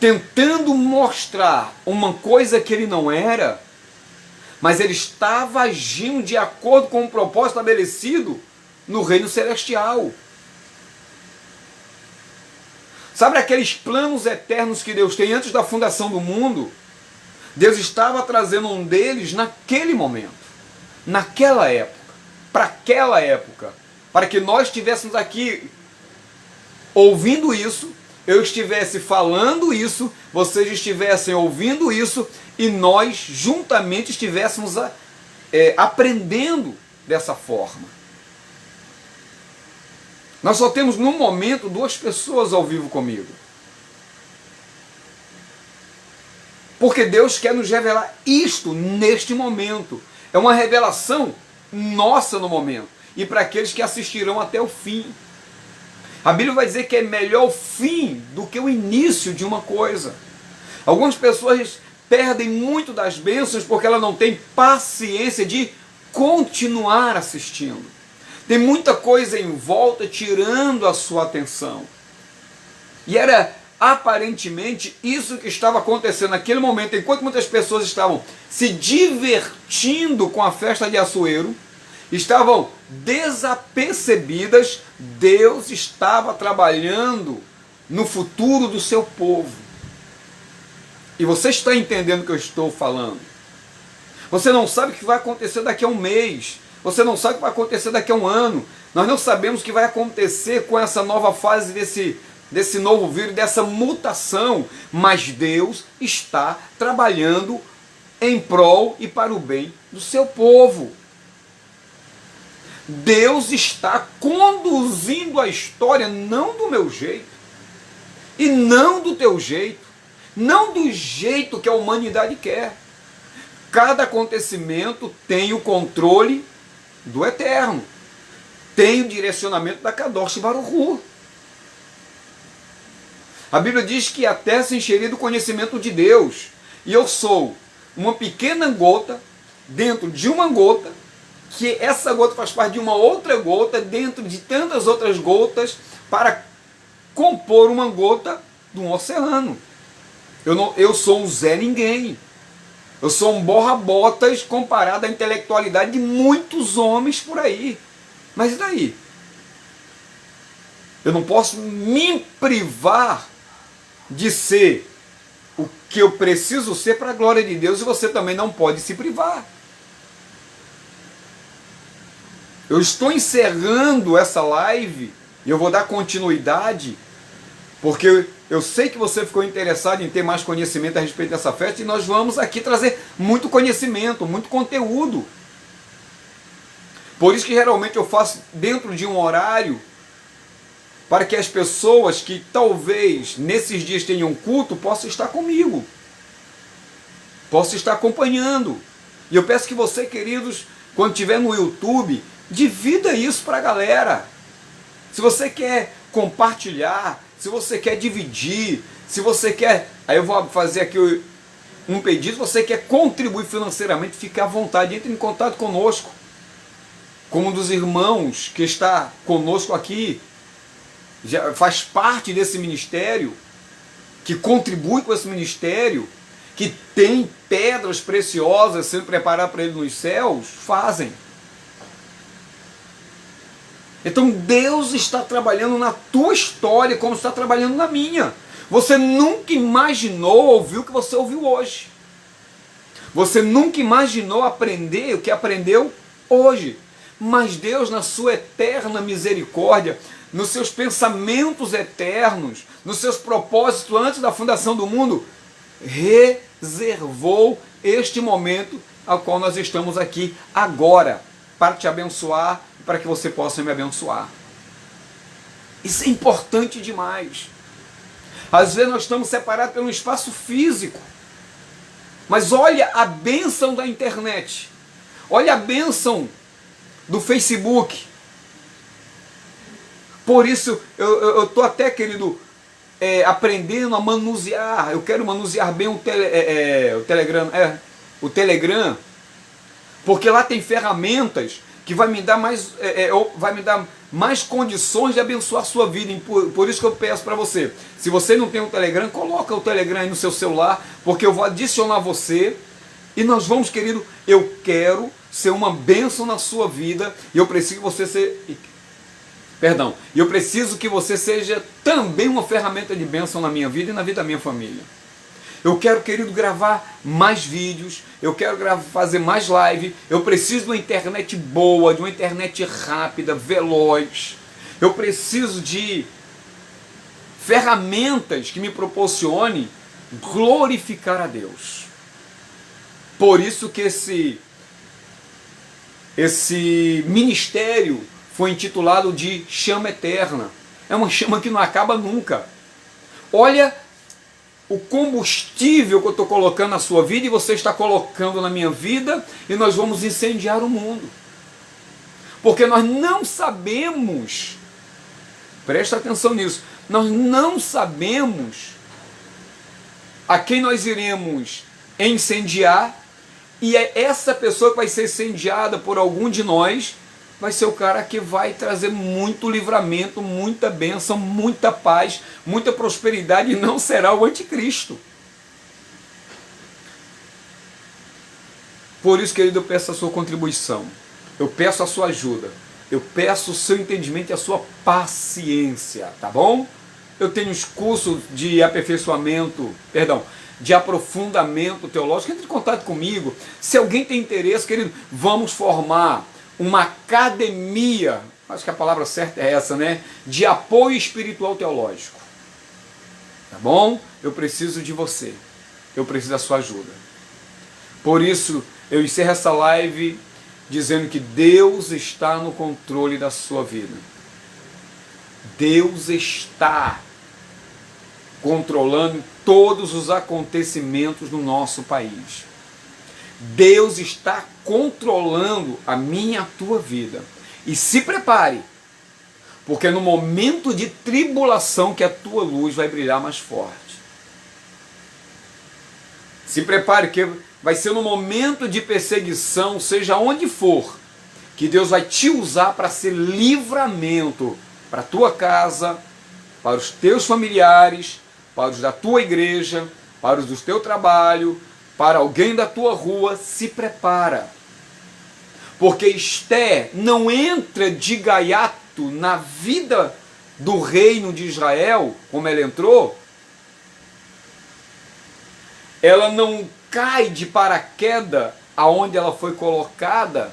tentando mostrar uma coisa que ele não era, mas ele estava agindo de acordo com o propósito estabelecido no reino celestial. Sabe aqueles planos eternos que Deus tem antes da fundação do mundo? Deus estava trazendo um deles naquele momento, naquela época, para aquela época, para que nós estivéssemos aqui ouvindo isso eu estivesse falando isso, vocês estivessem ouvindo isso e nós juntamente estivéssemos aprendendo dessa forma. Nós só temos no momento 2 pessoas ao vivo comigo. Porque Deus quer nos revelar isto neste momento. É uma revelação nossa no momento. E para aqueles que assistirão até o fim. A Bíblia vai dizer que é melhor o fim do que o início de uma coisa. Algumas pessoas perdem muito das bênçãos porque ela não tem paciência de continuar assistindo. Tem muita coisa em volta tirando a sua atenção. E era aparentemente isso que estava acontecendo naquele momento, enquanto muitas pessoas estavam se divertindo com a festa de Açoeiro, estavam desapercebidas, Deus estava trabalhando no futuro do seu povo. E você está entendendo o que eu estou falando? Você não sabe o que vai acontecer daqui a um mês. Você não sabe o que vai acontecer daqui a um ano. Nós não sabemos o que vai acontecer com essa nova fase desse novo vírus, dessa mutação. Mas Deus está trabalhando em prol e para o bem do seu povo. Deus está conduzindo a história não do meu jeito e não do teu jeito, não do jeito que a humanidade quer. Cada acontecimento tem o controle do Eterno, tem o direcionamento da Kadosh Baruch Hu. A Bíblia diz que a terra se encheria do conhecimento de Deus, e eu sou uma pequena gota dentro de uma gota, que essa gota faz parte de uma outra gota, dentro de tantas outras gotas, para compor uma gota de um oceano. Eu sou um Zé Ninguém. Eu sou um borra-botas comparado à intelectualidade de muitos homens por aí. Mas e daí? Eu não posso me privar de ser o que eu preciso ser para a glória de Deus, e você também não pode se privar. Eu estou encerrando essa live e eu vou dar continuidade, porque eu sei que você ficou interessado em ter mais conhecimento a respeito dessa festa, e nós vamos aqui trazer muito conhecimento, muito conteúdo. Por isso que geralmente eu faço dentro de um horário, para que as pessoas que talvez nesses dias tenham culto possam estar comigo, possam estar acompanhando. E eu peço que você, queridos, quando estiver no YouTube, divida isso para a galera. Se você quer compartilhar, se você quer dividir, se você quer, aí eu vou fazer aqui um pedido, se você quer contribuir financeiramente, fique à vontade, entre em contato conosco, como um dos irmãos que está conosco aqui, já faz parte desse ministério, que contribui com esse ministério, que tem pedras preciosas sendo preparadas para ele nos céus, fazem. Então Deus está trabalhando na tua história como está trabalhando na minha. Você nunca imaginou ouvir o que você ouviu hoje. Você nunca imaginou aprender o que aprendeu hoje. Mas Deus, na sua eterna misericórdia, nos seus pensamentos eternos, nos seus propósitos antes da fundação do mundo, reservou este momento ao qual nós estamos aqui agora, para te abençoar, para que você possa me abençoar. Isso é importante demais. Às vezes nós estamos separados pelo espaço físico, mas olha a bênção da internet, olha a bênção do Facebook. Por isso eu estou até, querido, aprendendo a manusear. Eu quero manusear bem o Telegram, porque lá tem ferramentas que vai me dar mais condições de abençoar a sua vida. Por isso que eu peço para você, se você não tem um Telegram, coloca o Telegram aí no seu celular, porque eu vou adicionar você, e nós vamos, querido, eu quero ser uma bênção na sua vida, e eu preciso que você seja também uma ferramenta de bênção na minha vida e na vida da minha família. Eu quero, querido, gravar mais vídeos, eu quero fazer mais live, eu preciso de uma internet boa, de uma internet rápida, veloz, eu preciso de ferramentas que me proporcionem glorificar a Deus. Por isso que esse ministério foi intitulado de Chama Eterna. É uma chama que não acaba nunca. Olha o combustível que eu estou colocando na sua vida e você está colocando na minha vida, e nós vamos incendiar o mundo. Porque nós não sabemos, presta atenção nisso, nós não sabemos a quem nós iremos incendiar, e é essa pessoa que vai ser incendiada por algum de nós, vai ser o cara que vai trazer muito livramento, muita bênção, muita paz, muita prosperidade, e não será o anticristo. Por isso, querido, eu peço a sua contribuição, eu peço a sua ajuda, eu peço o seu entendimento e a sua paciência, tá bom? Eu tenho os cursos de aperfeiçoamento, de aprofundamento teológico. Entre em contato comigo. Se alguém tem interesse, querido, vamos formar uma academia, acho que a palavra certa é essa, né? De apoio espiritual teológico. Tá bom? Eu preciso de você. Eu preciso da sua ajuda. Por isso, eu encerro essa live dizendo que Deus está no controle da sua vida. Deus está controlando todos os acontecimentos no nosso país. Deus está controlando a minha e a tua vida. E se prepare, porque no momento de tribulação que a tua luz vai brilhar mais forte. Se prepare, que vai ser no momento de perseguição, seja onde for, que Deus vai te usar para ser livramento para a tua casa, para os teus familiares, para os da tua igreja, para os do teu trabalho, para alguém da tua rua. Se prepara. Porque Esté não entra de gaiato na vida do reino de Israel, como ela entrou. Ela não cai de paraquedas aonde ela foi colocada,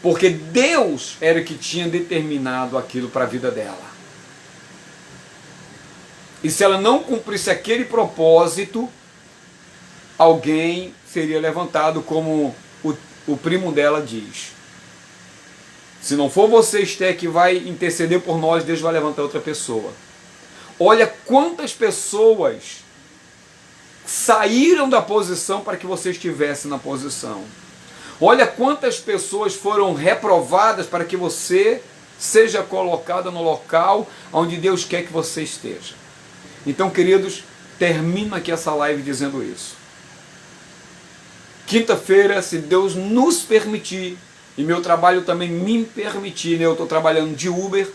porque Deus era que tinha determinado aquilo para a vida dela. E se ela não cumprisse aquele propósito, alguém seria levantado, como o primo dela diz. Se não for você, Esté, que vai interceder por nós, Deus vai levantar outra pessoa. Olha quantas pessoas saíram da posição para que você estivesse na posição. Olha quantas pessoas foram reprovadas para que você seja colocada no local onde Deus quer que você esteja. Então, queridos, termino aqui essa live dizendo isso. Quinta-feira, se Deus nos permitir, e meu trabalho também me permitir, né? Eu estou trabalhando de Uber,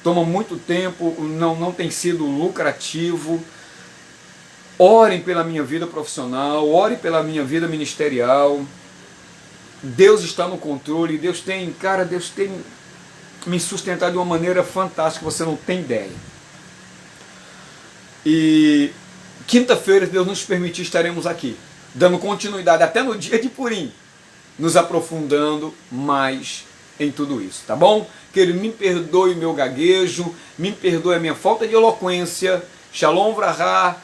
toma muito tempo, não tem sido lucrativo. Orem pela minha vida profissional, orem pela minha vida ministerial. Deus está no controle, Deus tem me sustentado de uma maneira fantástica, você não tem ideia. E quinta-feira, se Deus nos permitir, estaremos aqui, dando continuidade até no dia de Purim, nos aprofundando mais em tudo isso, tá bom? Querido, me perdoe o meu gaguejo, me perdoe a minha falta de eloquência. Shalom Vrahá,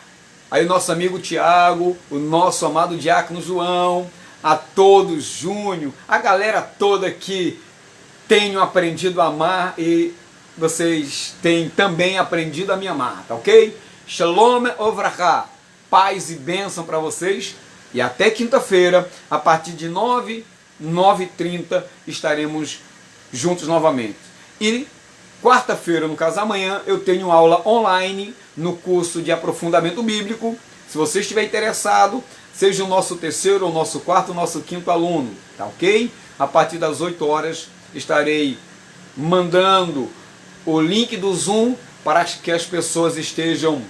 aí o nosso amigo Tiago, o nosso amado diácono João, a todos, Júnior, a galera toda que tenho aprendido a amar, e vocês têm também aprendido a me amar, tá ok? Shalom Ovrahá, paz e bênção para vocês, e até quinta-feira, a partir de 9h30, estaremos juntos novamente. E quarta-feira, no caso amanhã, eu tenho aula online no curso de aprofundamento bíblico. Se você estiver interessado, seja o nosso terceiro, o nosso quarto, o nosso quinto aluno, tá ok? A partir das 8 horas estarei mandando o link do Zoom para que as pessoas estejam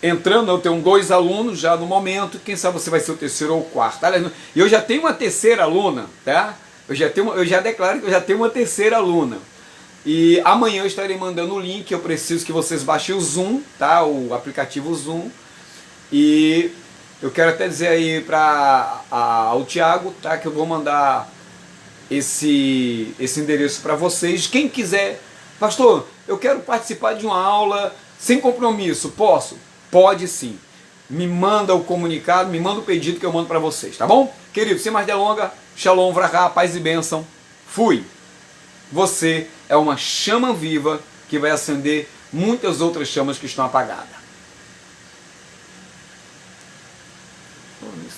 entrando. Eu tenho 2 alunos já no momento, quem sabe você vai ser o terceiro ou o quarto. E eu já tenho uma terceira aluna, tá? Eu já declaro que eu já tenho uma terceira aluna. E amanhã eu estarei mandando o link. Eu preciso que vocês baixem o Zoom, tá? O aplicativo Zoom. E eu quero até dizer aí ao Tiago, tá? Que eu vou mandar esse endereço para vocês. Quem quiser, pastor, eu quero participar de uma aula sem compromisso, posso? Pode sim. Me manda o comunicado, me manda o pedido que eu mando para vocês, tá bom? Querido, sem mais delongas, shalom, vrachá, paz e bênção. Fui! Você é uma chama viva que vai acender muitas outras chamas que estão apagadas.